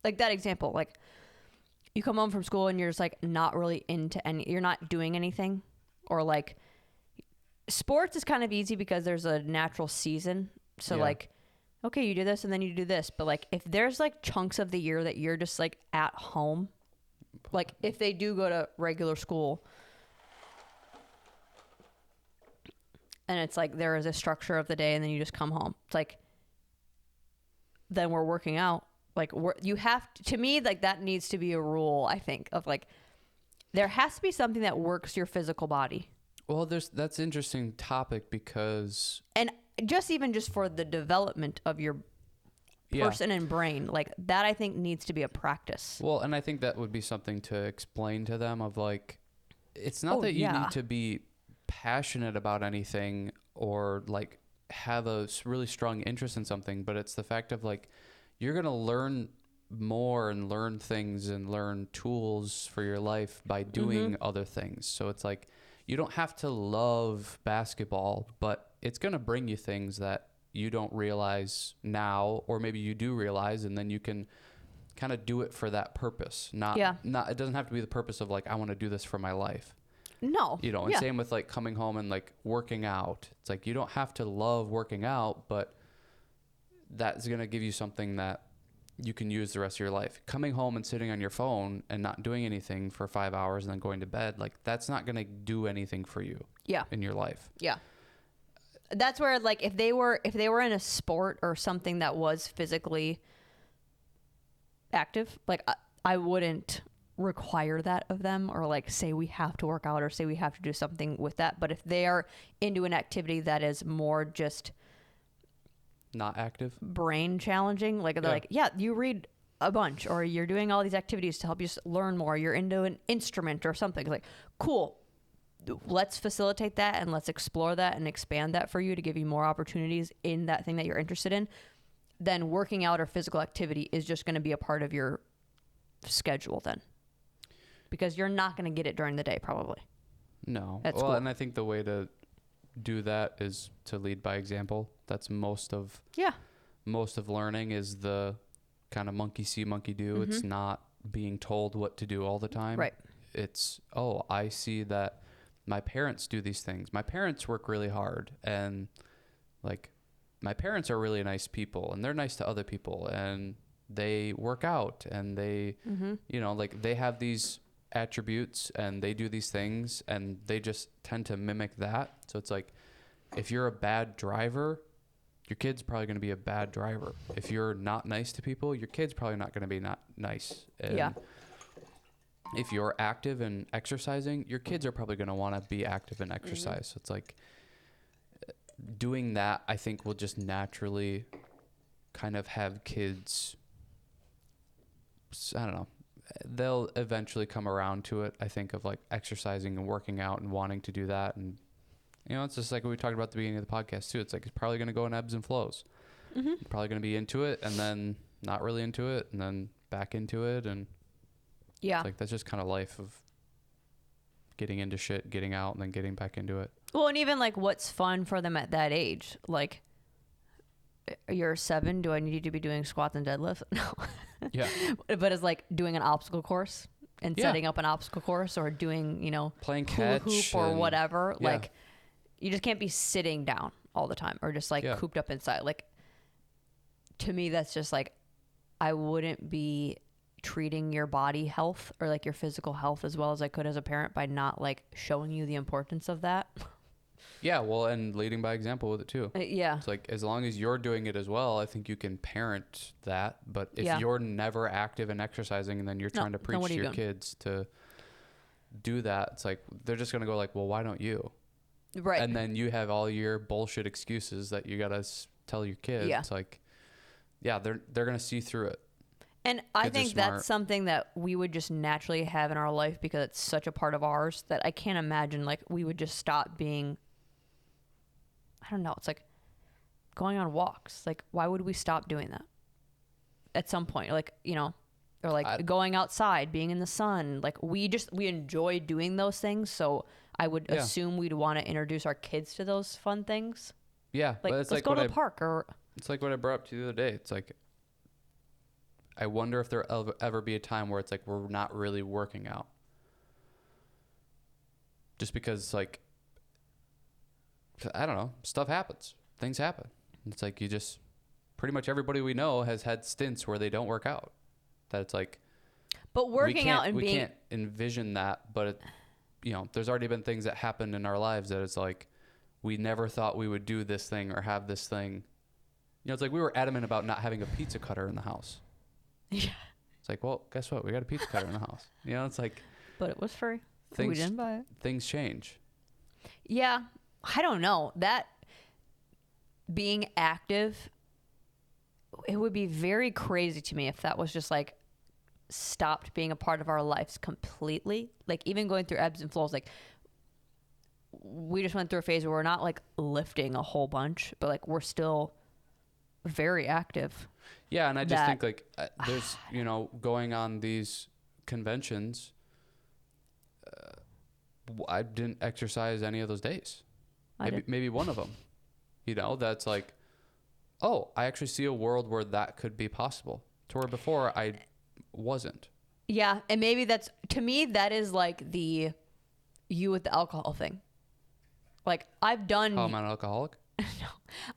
like that example. Like you come home from school and you're just like not really you're not doing anything, or like sports is kind of easy because there's a natural season. So like, okay, you do this and then you do this. But like, if there's like chunks of the year that you're just like at home, like if they do go to regular school, and it's like there is a structure of the day and then you just come home. It's like, then we're working out. Like you have to me, like that needs to be a rule, I think, of like, there has to be something that works your physical body. Well, that's an interesting topic because. And just for the development of your person and brain, like that I think needs to be a practice. Well, and I think that would be something to explain to them of like, it's not that you need to be passionate about anything or like have a really strong interest in something, but it's the fact of like, you're going to learn more and learn things and learn tools for your life by doing other things. So it's like, you don't have to love basketball, but it's going to bring you things that you don't realize now, or maybe you do realize, and then you can kind of do it for that purpose. Not, it doesn't have to be the purpose of like, I want to do this for my life. No. And same with like coming home and like working out. It's like, you don't have to love working out, but that's going to give you something that you can use the rest of your life. Coming home and sitting on your phone and not doing anything for 5 hours and then going to bed, like that's not going to do anything for you in your life. Yeah. That's where like, if they were in a sport or something that was physically active, like I wouldn't require that of them, or like say we have to work out or say we have to do something with that. But if they are into an activity that is more just not active, brain challenging, like they're like, you read a bunch or you're doing all these activities to help you learn more, you're into an instrument or something, like cool, let's facilitate that and let's explore that and expand that for you to give you more opportunities in that thing that you're interested in. Then working out or physical activity is just going to be a part of your schedule then, because you're not going to get it during the day probably. No. Well, and I think the way to do that is to lead by example. That's most of learning is the kind of monkey see, monkey do. It's not being told what to do all the time. Right. It's, I see that my parents do these things. My parents work really hard, and like my parents are really nice people, and they're nice to other people, and they work out, and they, like they have these attributes and they do these things and they just tend to mimic that. So it's like, if you're a bad driver, your kid's probably going to be a bad driver. If you're not nice to people, your kid's probably not going to be not nice. And Yeah. if you're active and exercising, your kids are probably going to want to be active and exercise. So it's like doing that, I think, will just naturally kind of have kids, I don't know, they'll eventually come around to it, I think, of like exercising and working out and wanting to do that. And, you know, it's just like we talked about at the beginning of the podcast too. It's like, it's probably going to go in ebbs and flows. You're probably going to be into it and then not really into it and then back into it. And Yeah. it's like, that's just kind of life of getting into shit, getting out, and then getting back into it. Well, and even like what's fun for them at that age. Like, you're 7. Do I need you to be doing squats and deadlifts? No. Yeah. But it's like doing an obstacle course and Yeah. setting up an obstacle course, or doing, you know, Playing hula catch hoop or and- whatever. Yeah. Like, you just can't be sitting down all the time or just like Yeah. cooped up inside. Like, to me, that's just like, I wouldn't be treating your body health or like your physical health as well as I could as a parent by not like showing you the importance of that. Yeah. Well, and leading by example with it too. Yeah. It's like, as long as you're doing it as well, I think you can parent that. But if Yeah. you're never active and exercising and then you're No, trying to then preach what to are you your doing? kids to do that, it's like, they're just going to go like, well, why don't you? Right. And then you have all your bullshit excuses that you got to tell your kids. Yeah. It's like, yeah, they're going to see through it. And I Kids are think smart. that's something that we would just naturally have in our life because it's such a part of ours that I can't imagine like we would just stop being, I don't know, it's like going on walks. Like, why would we stop doing that at some point? Like, you know, or like going outside, being in the sun. Like, we enjoy doing those things. So I would Yeah. assume we'd want to introduce our kids to those fun things. Yeah. Like, but it's let's like go to what the park or. It's like what I brought up to you the other day. It's like, I wonder if there'll ever be a time where it's like we're not really working out. Just because, like, I don't know, stuff happens. Things happen. It's like, you just, pretty much everybody we know has had stints where they don't work out. That it's like, But working out and we being. can't envision that, but it, you know, there's already been things that happened in our lives that it's like, we never thought we would do this thing or have this thing. You know, it's like we were adamant about not having a pizza cutter in the house. Yeah. It's like, well, guess what? We got a pizza cutter in the house. You know, it's like But it was free. We things didn't buy it. things change. Yeah, I don't know. That being active, it would be very crazy to me if that was just like stopped being a part of our lives completely. Like, even going through ebbs and flows, like we just went through a phase where we're not like lifting a whole bunch, but like we're still very active. Yeah, and I just That- think like there's, you know, going on these conventions, I didn't exercise any of those days. I did. Maybe one of them. You know, that's like, oh, I actually see a world where that could be possible. To where before I wasn't. Yeah, and maybe that's, to me, that is like the you with the alcohol thing. Like, I've done Oh, I'm an alcoholic.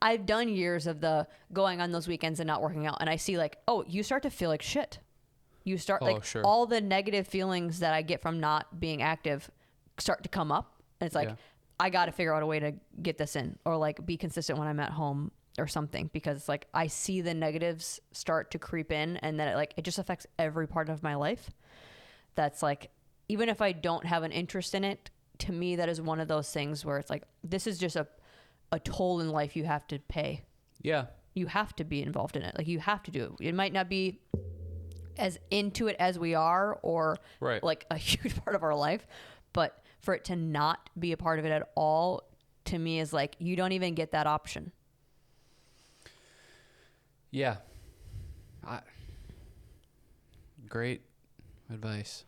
I've done years of the going on those weekends and not working out, and I see like, oh, you start to feel like shit. You start like sure. all the negative feelings that I get from not being active start to come up, and it's like, Yeah. I got to figure out a way to get this in, or like be consistent when I'm at home or something, because it's like I see the negatives start to creep in, and then it just affects every part of my life. That's like, even if I don't have an interest in it, to me that is one of those things where it's like, this is just a toll in life you have to pay. Yeah. You have to be involved in it. Like, you have to do it. It might not be as into it as we are, or Right. like a huge part of our life, but for it to not be a part of it at all, to me, is like, you don't even get that option. Yeah. Great advice.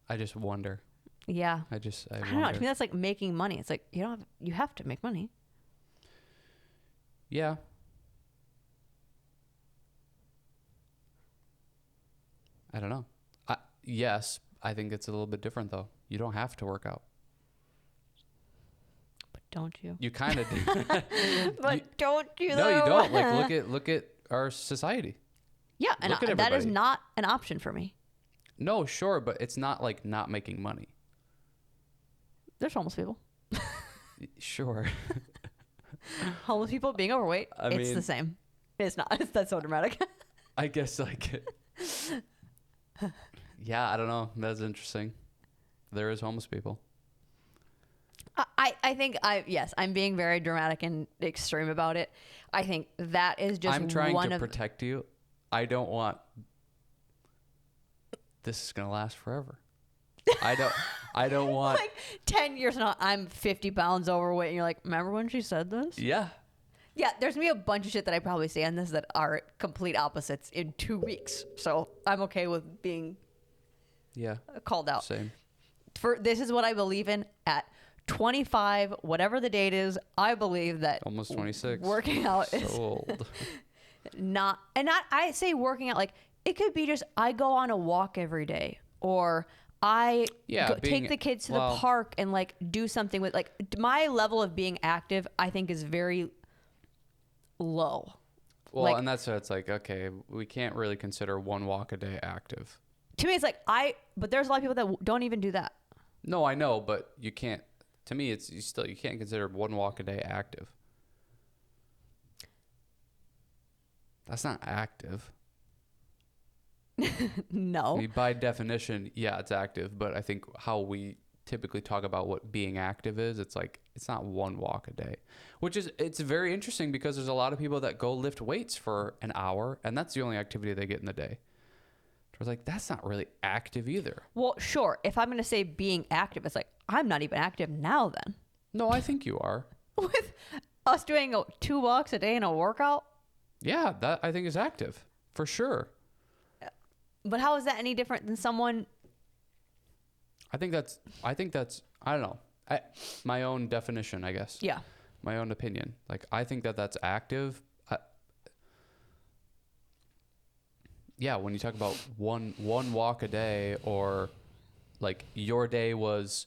I just wonder. Yeah. I I don't wonder. know. To me, that's like making money. It's like, you have to make money. Yeah. I don't know. Yes, I think it's a little bit different though. You don't have to work out. But don't you? You kind of do. But don't you? No, you though? don't. Like look at our society. Yeah, and Look at that is everybody. not an option for me. No, sure, but it's not like not making money. There's homeless people. Sure. Homeless people being overweight, I it's mean- the same. It's not. That's so dramatic. I guess like, yeah, I don't know. That's interesting. There is homeless people. I think yes, I'm being very dramatic and extreme about it. I think that is just I'm trying one to of protect you. I don't want this is gonna last forever. I don't want. like 10 years now. I'm 50 pounds overweight, and you're like, remember when she said this? Yeah. Yeah, there's gonna be a bunch of shit that I probably say on this that are complete opposites in 2 weeks. So I'm okay with being Yeah. called out. Same. This is what I believe in at 25, whatever the date is. I believe that Almost 26. working out So is old. not. I say working out like it could be just I go on a walk every day, or I take the kids to the park and like do something with like my level of being active. I think is very low. Well, like, and that's why it's like, okay, we can't really consider one walk a day active. To me, it's like but there's a lot of people that don't even do that. No, I know, but you can't. To me, you can't consider one walk a day active. That's not active. No. I mean, by definition, yeah, it's active. But I think how we typically talk about what being active is, it's like it's not one walk a day, it's very interesting because there's a lot of people that go lift weights for an hour, and that's the only activity they get in the day. I was like, that's not really active either. Well, sure. If I'm going to say being active, it's like, I'm not even active now then. No, I think you are. With us doing 2 walks a day in a workout? Yeah, that I think is active for sure. But how is that any different than someone? I think that's, I don't know. My own definition, I guess. Yeah. My own opinion. Like, I think that's active. Yeah, when you talk about one walk a day, or like your day was,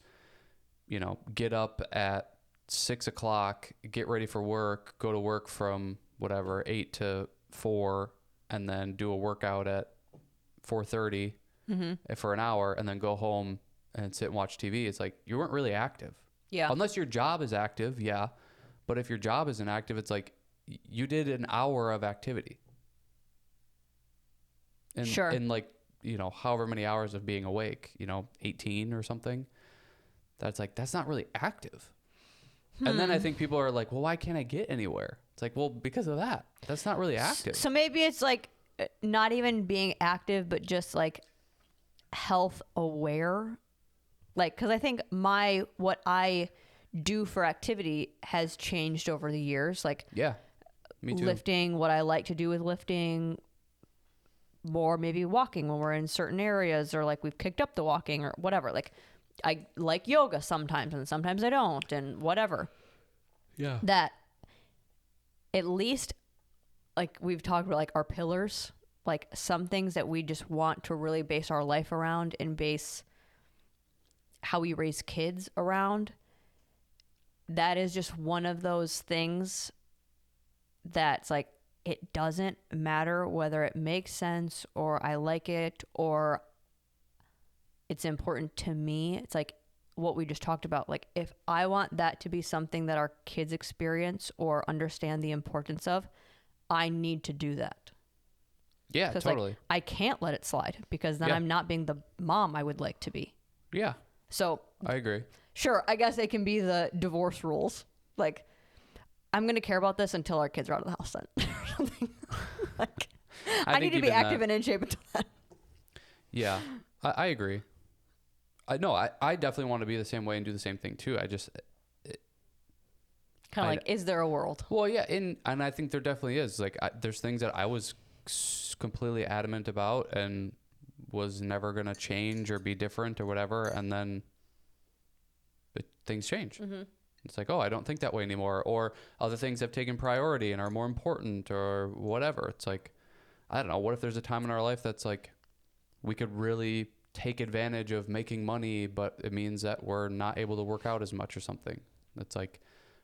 get up at 6 o'clock, get ready for work, go to work from whatever 8 to 4, and then do a workout at 4:30 for an hour, and then go home and sit and watch TV. It's like you weren't really active. Yeah. Unless your job is active, yeah. But if your job isn't active, it's like you did an hour of activity. Sure. In like, however many hours of being awake, 18 or something. That's like, that's not really active. And then I think people are like, well, why can't I get anywhere? It's like, well, because of that. That's not really active. So maybe it's like not even being active, but just like health aware. Like, because I think what I do for activity has changed over the years. Like, Yeah, me too. lifting, what I like to do with lifting, more maybe walking when we're in certain areas, or like we've kicked up the walking or whatever. Like I like yoga sometimes and sometimes I don't, and whatever. Yeah. That at least like we've talked about like our pillars, like some things that we just want to really base our life around and base how we raise kids around. That is just one of those things that's like, it doesn't matter whether it makes sense or I like it or it's important to me. It's like what we just talked about. Like, if I want that to be something that our kids experience or understand the importance of, I need to do that. Yeah, totally. Like, I can't let it slide because then I'm not being the mom I would like to be. Yeah. So I agree. Sure, I guess it can be the divorce rules. Like, I'm going to care about this until our kids are out of the house then. Or something. Like, I need to be active and in shape until then. Yeah, I agree. I definitely want to be the same way and do the same thing too. I just... Kind of like, is there a world? Well, yeah, and I think there definitely is. Like, there's things that I was completely adamant about and was never going to change or be different or whatever, and then things change. Mm-hmm. It's like, oh, I don't think that way anymore, or other things have taken priority and are more important or whatever. It's like, I don't know, what if there's a time in our life that's like we could really take advantage of making money, but it means that we're not able to work out as much or something. It's like,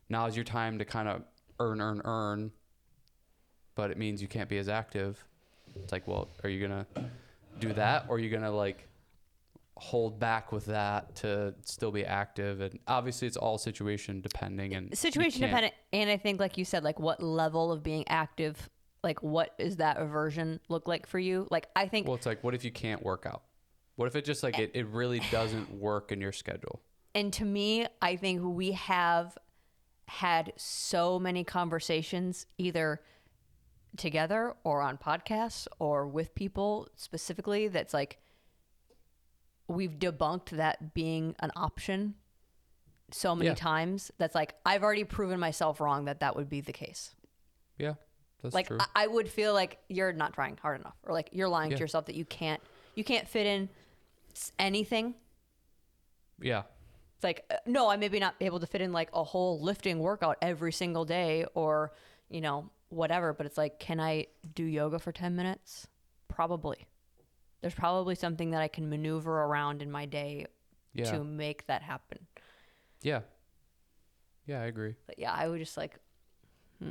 now's your time to kind of earn, but it means you can't be as active. It's like, well, are you going to do that, or are you going to like hold back with that to still be active. And obviously it's all situation depending and situation dependent. And I think, like you said, like what level of being active, like what is that aversion look like for you? Like, I think, well, it's like, what if you can't work out? What if it just like it really doesn't work in your schedule? and to me, I think we have had so many conversations either together or on podcasts or with people specifically that's like we've debunked that being an option so many times. That's like I've already proven myself wrong that would be the case. Yeah, that's like true. I would feel like you're not trying hard enough, or like you're lying to yourself that you can't fit in anything. Yeah. It's like, no, I maybe not able to fit in like a whole lifting workout every single day, or whatever, but it's like, can I do yoga for 10 minutes? Probably. There's probably something that I can maneuver around in my day to make that happen. Yeah. Yeah, I agree. But yeah, I would just like, I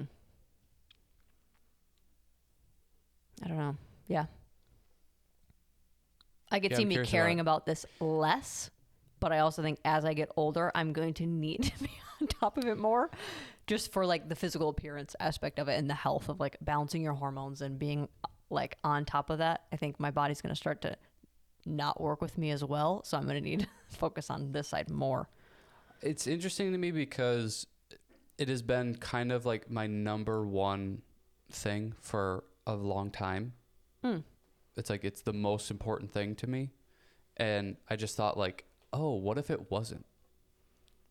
don't know. Yeah. I could see me caring about this less, but I also think as I get older, I'm going to need to be on top of it more, just for like the physical appearance aspect of it and the health of like balancing your hormones and being like on top of that. I think my body's going to start to not work with me as well. So I'm going to need to focus on this side more. It's interesting to me because it has been kind of like my number one thing for a long time. It's like, it's the most important thing to me. And I just thought like, oh, what if it wasn't?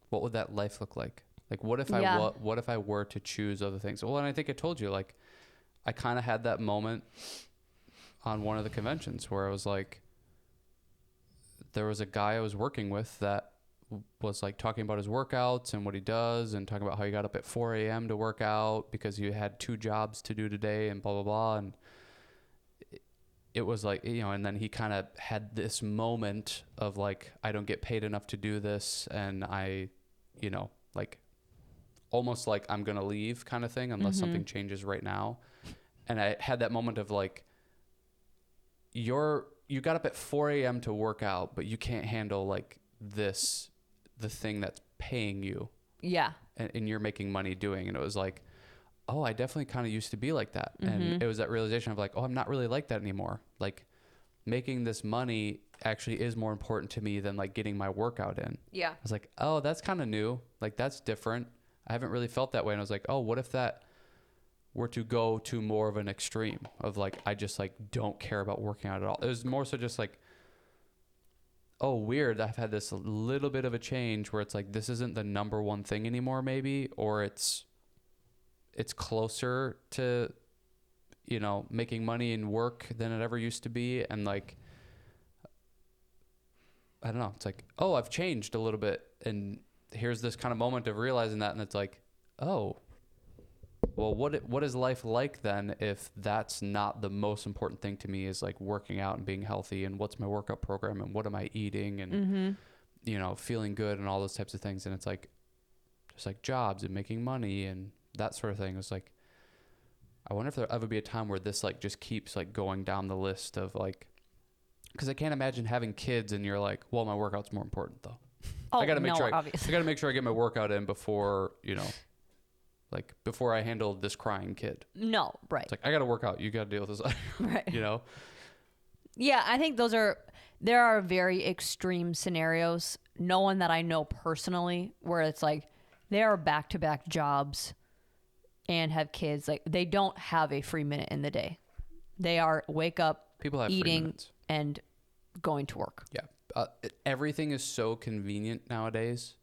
What would that life look like? Like, what if what if I were to choose other things? Well, and I think I told you, like, I kind of had that moment on one of the conventions where I was like, there was a guy I was working with that was like talking about his workouts and what he does and talking about how he got up at 4 a.m. to work out because he had 2 jobs to do today and blah, blah, blah. And it was like, and then he kind of had this moment of like, I don't get paid enough to do this. And I, like almost like I'm going to leave kind of thing unless something changes right now. And I had that moment of like, you got up at 4 a.m. to work out, but you can't handle like the thing that's paying you. Yeah. And you're making money doing. And it was like, oh, I definitely kind of used to be like that. And it was that realization of like, oh, I'm not really like that anymore. Like making this money actually is more important to me than like getting my workout in. Yeah. I was like, oh, that's kind of new. Like that's different. I haven't really felt that way. And I was like, oh, what if that were to go to more of an extreme of like, I just like don't care about working out at all. It was more so just like, oh, weird. I've had this little bit of a change where it's like, this isn't the number one thing anymore, maybe, or it's closer to, making money and work than it ever used to be. And like, I don't know. It's like, oh, I've changed a little bit. And here's this kind of moment of realizing that. And it's like, oh, well, what is life like then if that's not the most important thing to me is like working out and being healthy and what's my workout program and what am I eating and, feeling good and all those types of things. And it's like, just like jobs and making money and that sort of thing. It was like, I wonder if there'll ever be a time where this like just keeps like going down the list of like, because I can't imagine having kids and you're like, well, my workout's more important though. Oh, I got to make sure obviously. I got to make sure I get my workout in before, like before I handle this crying kid. No, right. It's like, I got to work out. You got to deal with this. Right. Yeah, I think there are very extreme scenarios. No one that I know personally where it's like they are back-to-back jobs and have kids. Like they don't have a free minute in the day. They are wake up, people have eating, and going to work. Yeah. Everything is so convenient nowadays.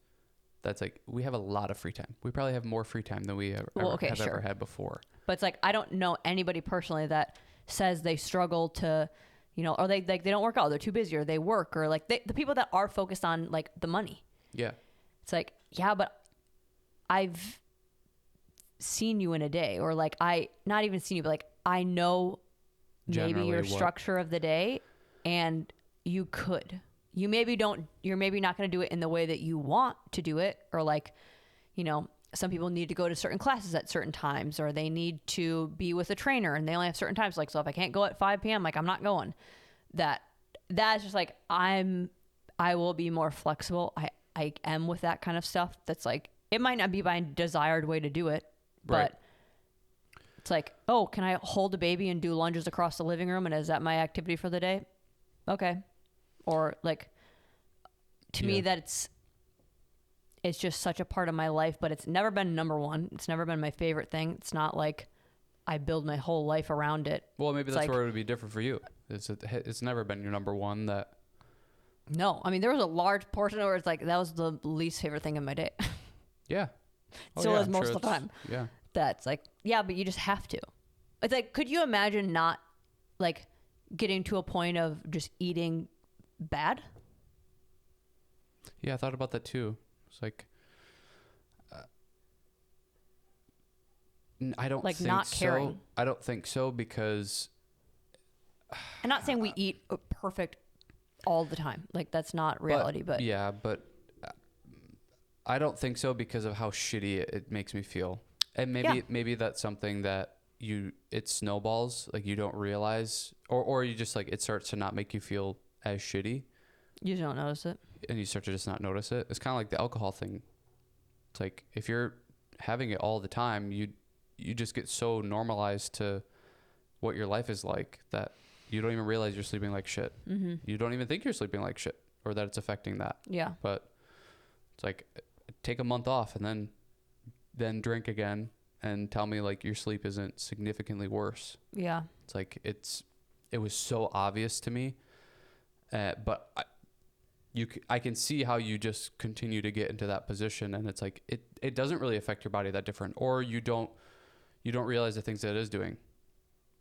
That's like, we have a lot of free time. We probably have more free time than we have ever had before. But it's like, I don't know anybody personally that says they struggle to, or they don't work out. They're too busy or they work or like the people that are focused on like the money. Yeah. It's like, yeah, but I've seen you in a day or like, not even seen you, but like, I know generally maybe your structure of the day and you could. You're maybe not going to do it in the way that you want to do it. Or like, some people need to go to certain classes at certain times, or they need to be with a trainer and they only have certain times. Like, so if I can't go at 5 p.m., like I'm not going. That's just like, I'm I will be more flexible. I am with that kind of stuff. That's like, it might not be my desired way to do it, Right. but it's like, oh, can I hold a baby and do lunges across the living room? And is that my activity for the day? Okay. Or like, to me, that it's just such a part of my life, but it's never been number one. It's never been my favorite thing. It's not like I build my whole life around it. Well, maybe It's that's like, where it would be different for you. It's never been your number one. That no, I mean, there was a large portion where it's like, that was the least favorite thing in my day. yeah. Still yeah, is I'm most sure of the time. Yeah. That's like, yeah, but you just have to. It's like, could you imagine not like getting to a point of just eating bad? Yeah, I thought about that too. It's like, I don't Like think not so. caring. I don't think so because I'm not saying we eat perfect all the time. Like that's not reality, but yeah, but I don't think so because of how shitty it makes me feel. And maybe that's something that it snowballs, like you don't realize, or you just like, it starts to not make you feel as shitty you don't notice it. and you start to just not notice it. It's kind of like the alcohol thing. It's like, if you're having it all the time, you just get so normalized to what your life is like that you don't even realize you're sleeping like shit. Mm-hmm. You don't even think you're sleeping like shit or that it's affecting that. Yeah. But it's like, take a month off and then drink again and tell me like your sleep isn't significantly worse. Yeah. It's like, it was so obvious to me. But I can see how you just continue to get into that position, and it's like, it doesn't really affect your body that different, or you don't realize the things that it is doing.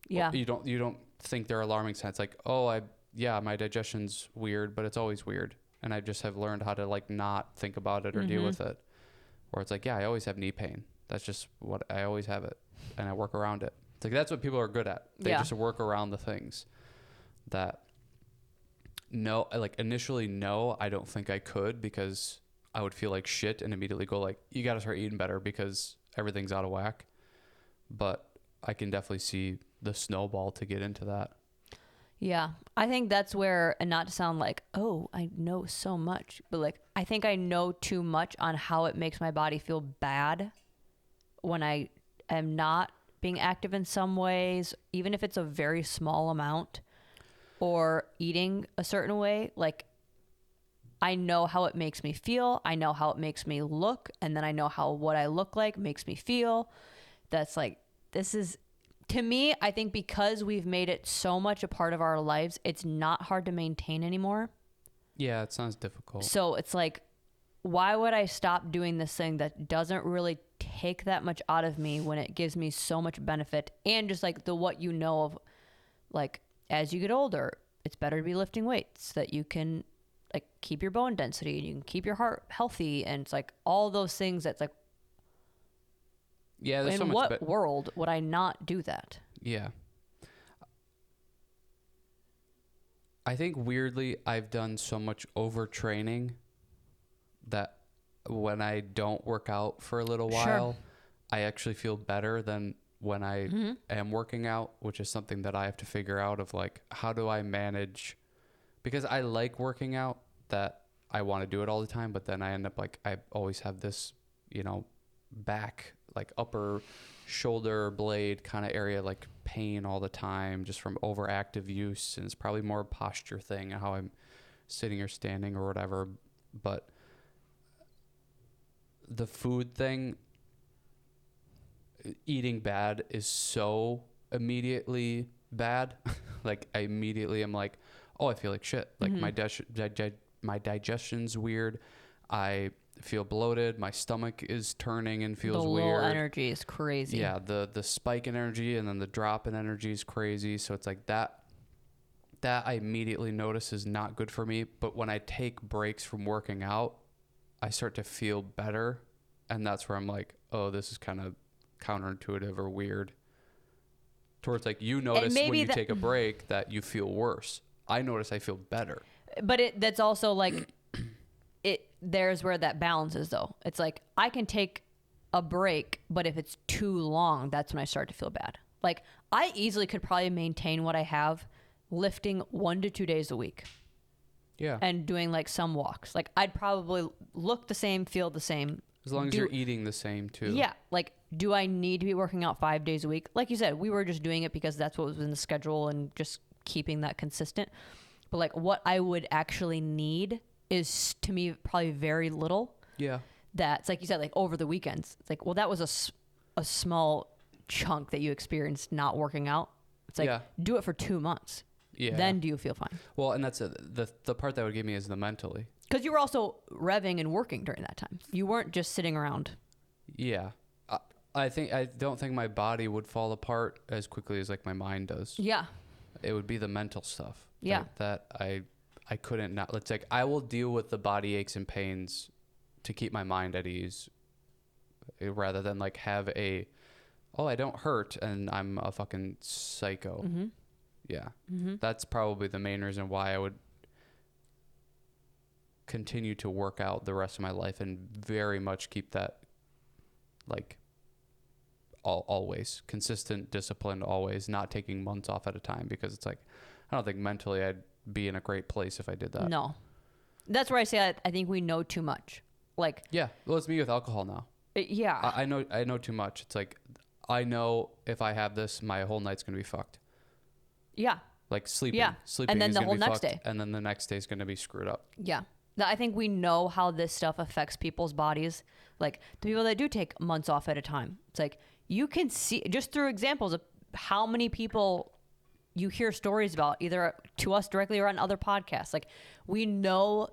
Yeah. You don't think they're alarming signs. Like, oh, my digestion's weird, but it's always weird. And I just have learned how to like not think about it or deal with it. Or it's like, yeah, I always have knee pain. That's just what I always have it. And I work around it. It's like, that's what people are good at. They just work around the things that initially, I don't think I could, because I would feel like shit and immediately go like, you got to start eating better because everything's out of whack. But I can definitely see the snowball to get into that. Yeah. I think that's where, and not to sound like, oh, I know so much, but like, I think I know too much on how it makes my body feel bad when I am not being active in some ways, even if it's a very small amount, or eating a certain way. Like, I know how it makes me feel. I know how it makes me look. And then I know how what I look like makes me feel. That's like, this is, to me, I think because we've made it so much a part of our lives, it's not hard to maintain anymore. Yeah, it sounds difficult. So it's like, why would I stop doing this thing that doesn't really take that much out of me when it gives me so much benefit? And just like what you know of, like, as you get older, it's better to be lifting weights so that you can like keep your bone density and you can keep your heart healthy. And it's like all those things that's like, yeah, there's so in much what world would I not do that? Yeah. I think weirdly, I've done so much overtraining that when I don't work out for a little while, I actually feel better than when I am working out, which is something that I have to figure out of like, how do I manage? Because I like working out, that I want to do it all the time, but then I end up like, I always have this, back, like upper shoulder blade kind of area, like pain all the time just from overactive use. And it's probably more a posture thing, how I'm sitting or standing or whatever. But the food thing, eating bad is so immediately bad. Like I immediately am like, oh, I feel like shit. Like my digestion's weird. I feel bloated. My stomach is turning and feels weird. The low energy is crazy. Yeah, the spike in energy and then the drop in energy is crazy. So it's like that I immediately notice is not good for me. But when I take breaks from working out, I start to feel better. And that's where I'm like, oh, this is kind of counterintuitive or weird. Towards like, you notice when you take a break that you feel worse. I notice I feel better. But that's also like, there's where that balance is though. It's like, I can take a break, but if it's too long, that's when I start to feel bad. Like I easily could probably maintain what I have lifting 1 to 2 days a week. Yeah. and doing like some walks. Like I'd probably look the same, feel the same. As long as you're eating the same too. Yeah. Like, do I need to be working out 5 days a week? Like you said, we were just doing it because that's what was in the schedule and just keeping that consistent. But like what I would actually need is, to me, probably very little. Yeah. That's like you said, like over the weekends. It's like, well, that was a small chunk that you experienced not working out. It's like, do it for 2 months. Yeah. Then do you feel fine? Well, and that's the part that would give me is the mentally. Because you were also revving and working during that time. You weren't just sitting around. Yeah. I don't think my body would fall apart as quickly as like my mind does. Yeah. It would be the mental stuff. Yeah. That I couldn't not. Let's like I will deal with the body aches and pains to keep my mind at ease, rather than like have I don't hurt and I'm a fucking psycho. Mm-hmm. Yeah. Mm-hmm. That's probably the main reason why I would continue to work out the rest of my life and very much keep that like always consistent, disciplined, always not taking months off at a time, because it's like I don't think mentally I'd be in a great place if I did that. No. That's where I say I think we know too much. Like, yeah, well, it's me with alcohol now. Yeah. I know too much. It's like I know if I have this, my whole night's gonna be fucked. Yeah. Like sleeping. Yeah. Sleeping and then is the gonna whole be next fucked, day. and then the next day is gonna be screwed up. Yeah. I think we know how this stuff affects people's bodies. Like the people that do take months off at a time. It's like you can see just through examples of how many people you hear stories about, either to us directly or on other podcasts. Like we know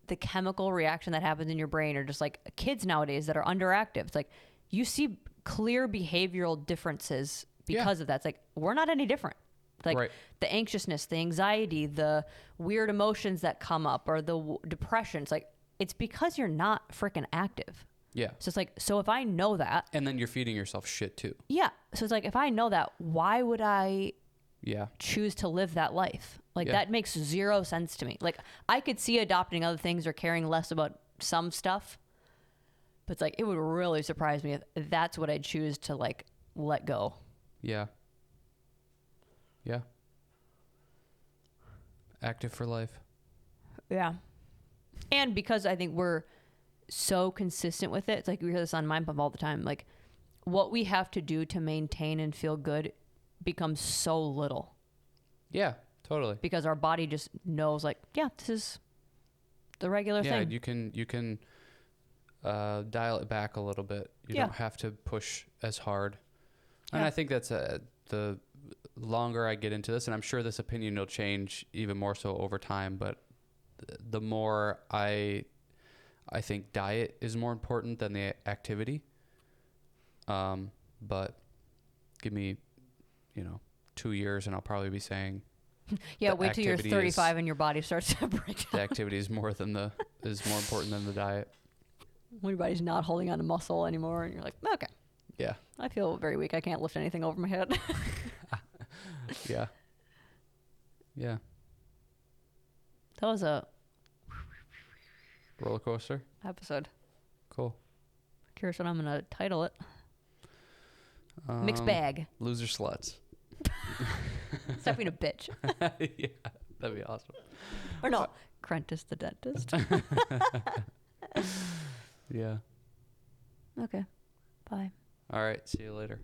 the chemical reaction that happens in your brain, or just like kids nowadays that are underactive. It's like you see clear behavioral differences because of that. It's like we're not any different. Like the anxiousness, the anxiety, the weird emotions that come up, or the depression. It's like, it's because you're not freaking active. Yeah. So it's like, so if I know that. And then you're feeding yourself shit too. Yeah. So it's like, if I know that, why would I Yeah. choose to live that life? Like that makes zero sense to me. Like I could see adopting other things or caring less about some stuff, but it's like, it would really surprise me if that's what I'd choose to like let go. Yeah. Yeah. Active for life. Yeah. And because I think we're so consistent with it, it's like we hear this on Mind Pump all the time. Like what we have to do to maintain and feel good becomes so little. Yeah, totally. Because our body just knows, like, yeah, this is the regular thing. Yeah, you can dial it back a little bit. You don't have to push as hard. And I think that's the longer I get into this, and I'm sure this opinion will change even more so over time, but the more I think diet is more important than the activity. But give me, 2 years and I'll probably be saying wait till you're 35 and your body starts to break down. The activity is more important than the diet. When your body's not holding on to muscle anymore and you're like, okay. Yeah. I feel very weak. I can't lift anything over my head. Yeah. Yeah. That was a roller coaster episode. Cool. Curious what I'm gonna title it. Mixed bag. Loser sluts. Stop being a bitch. Yeah, that'd be awesome. Or no, Crentist the dentist. Yeah. Okay. Bye. All right. See you later.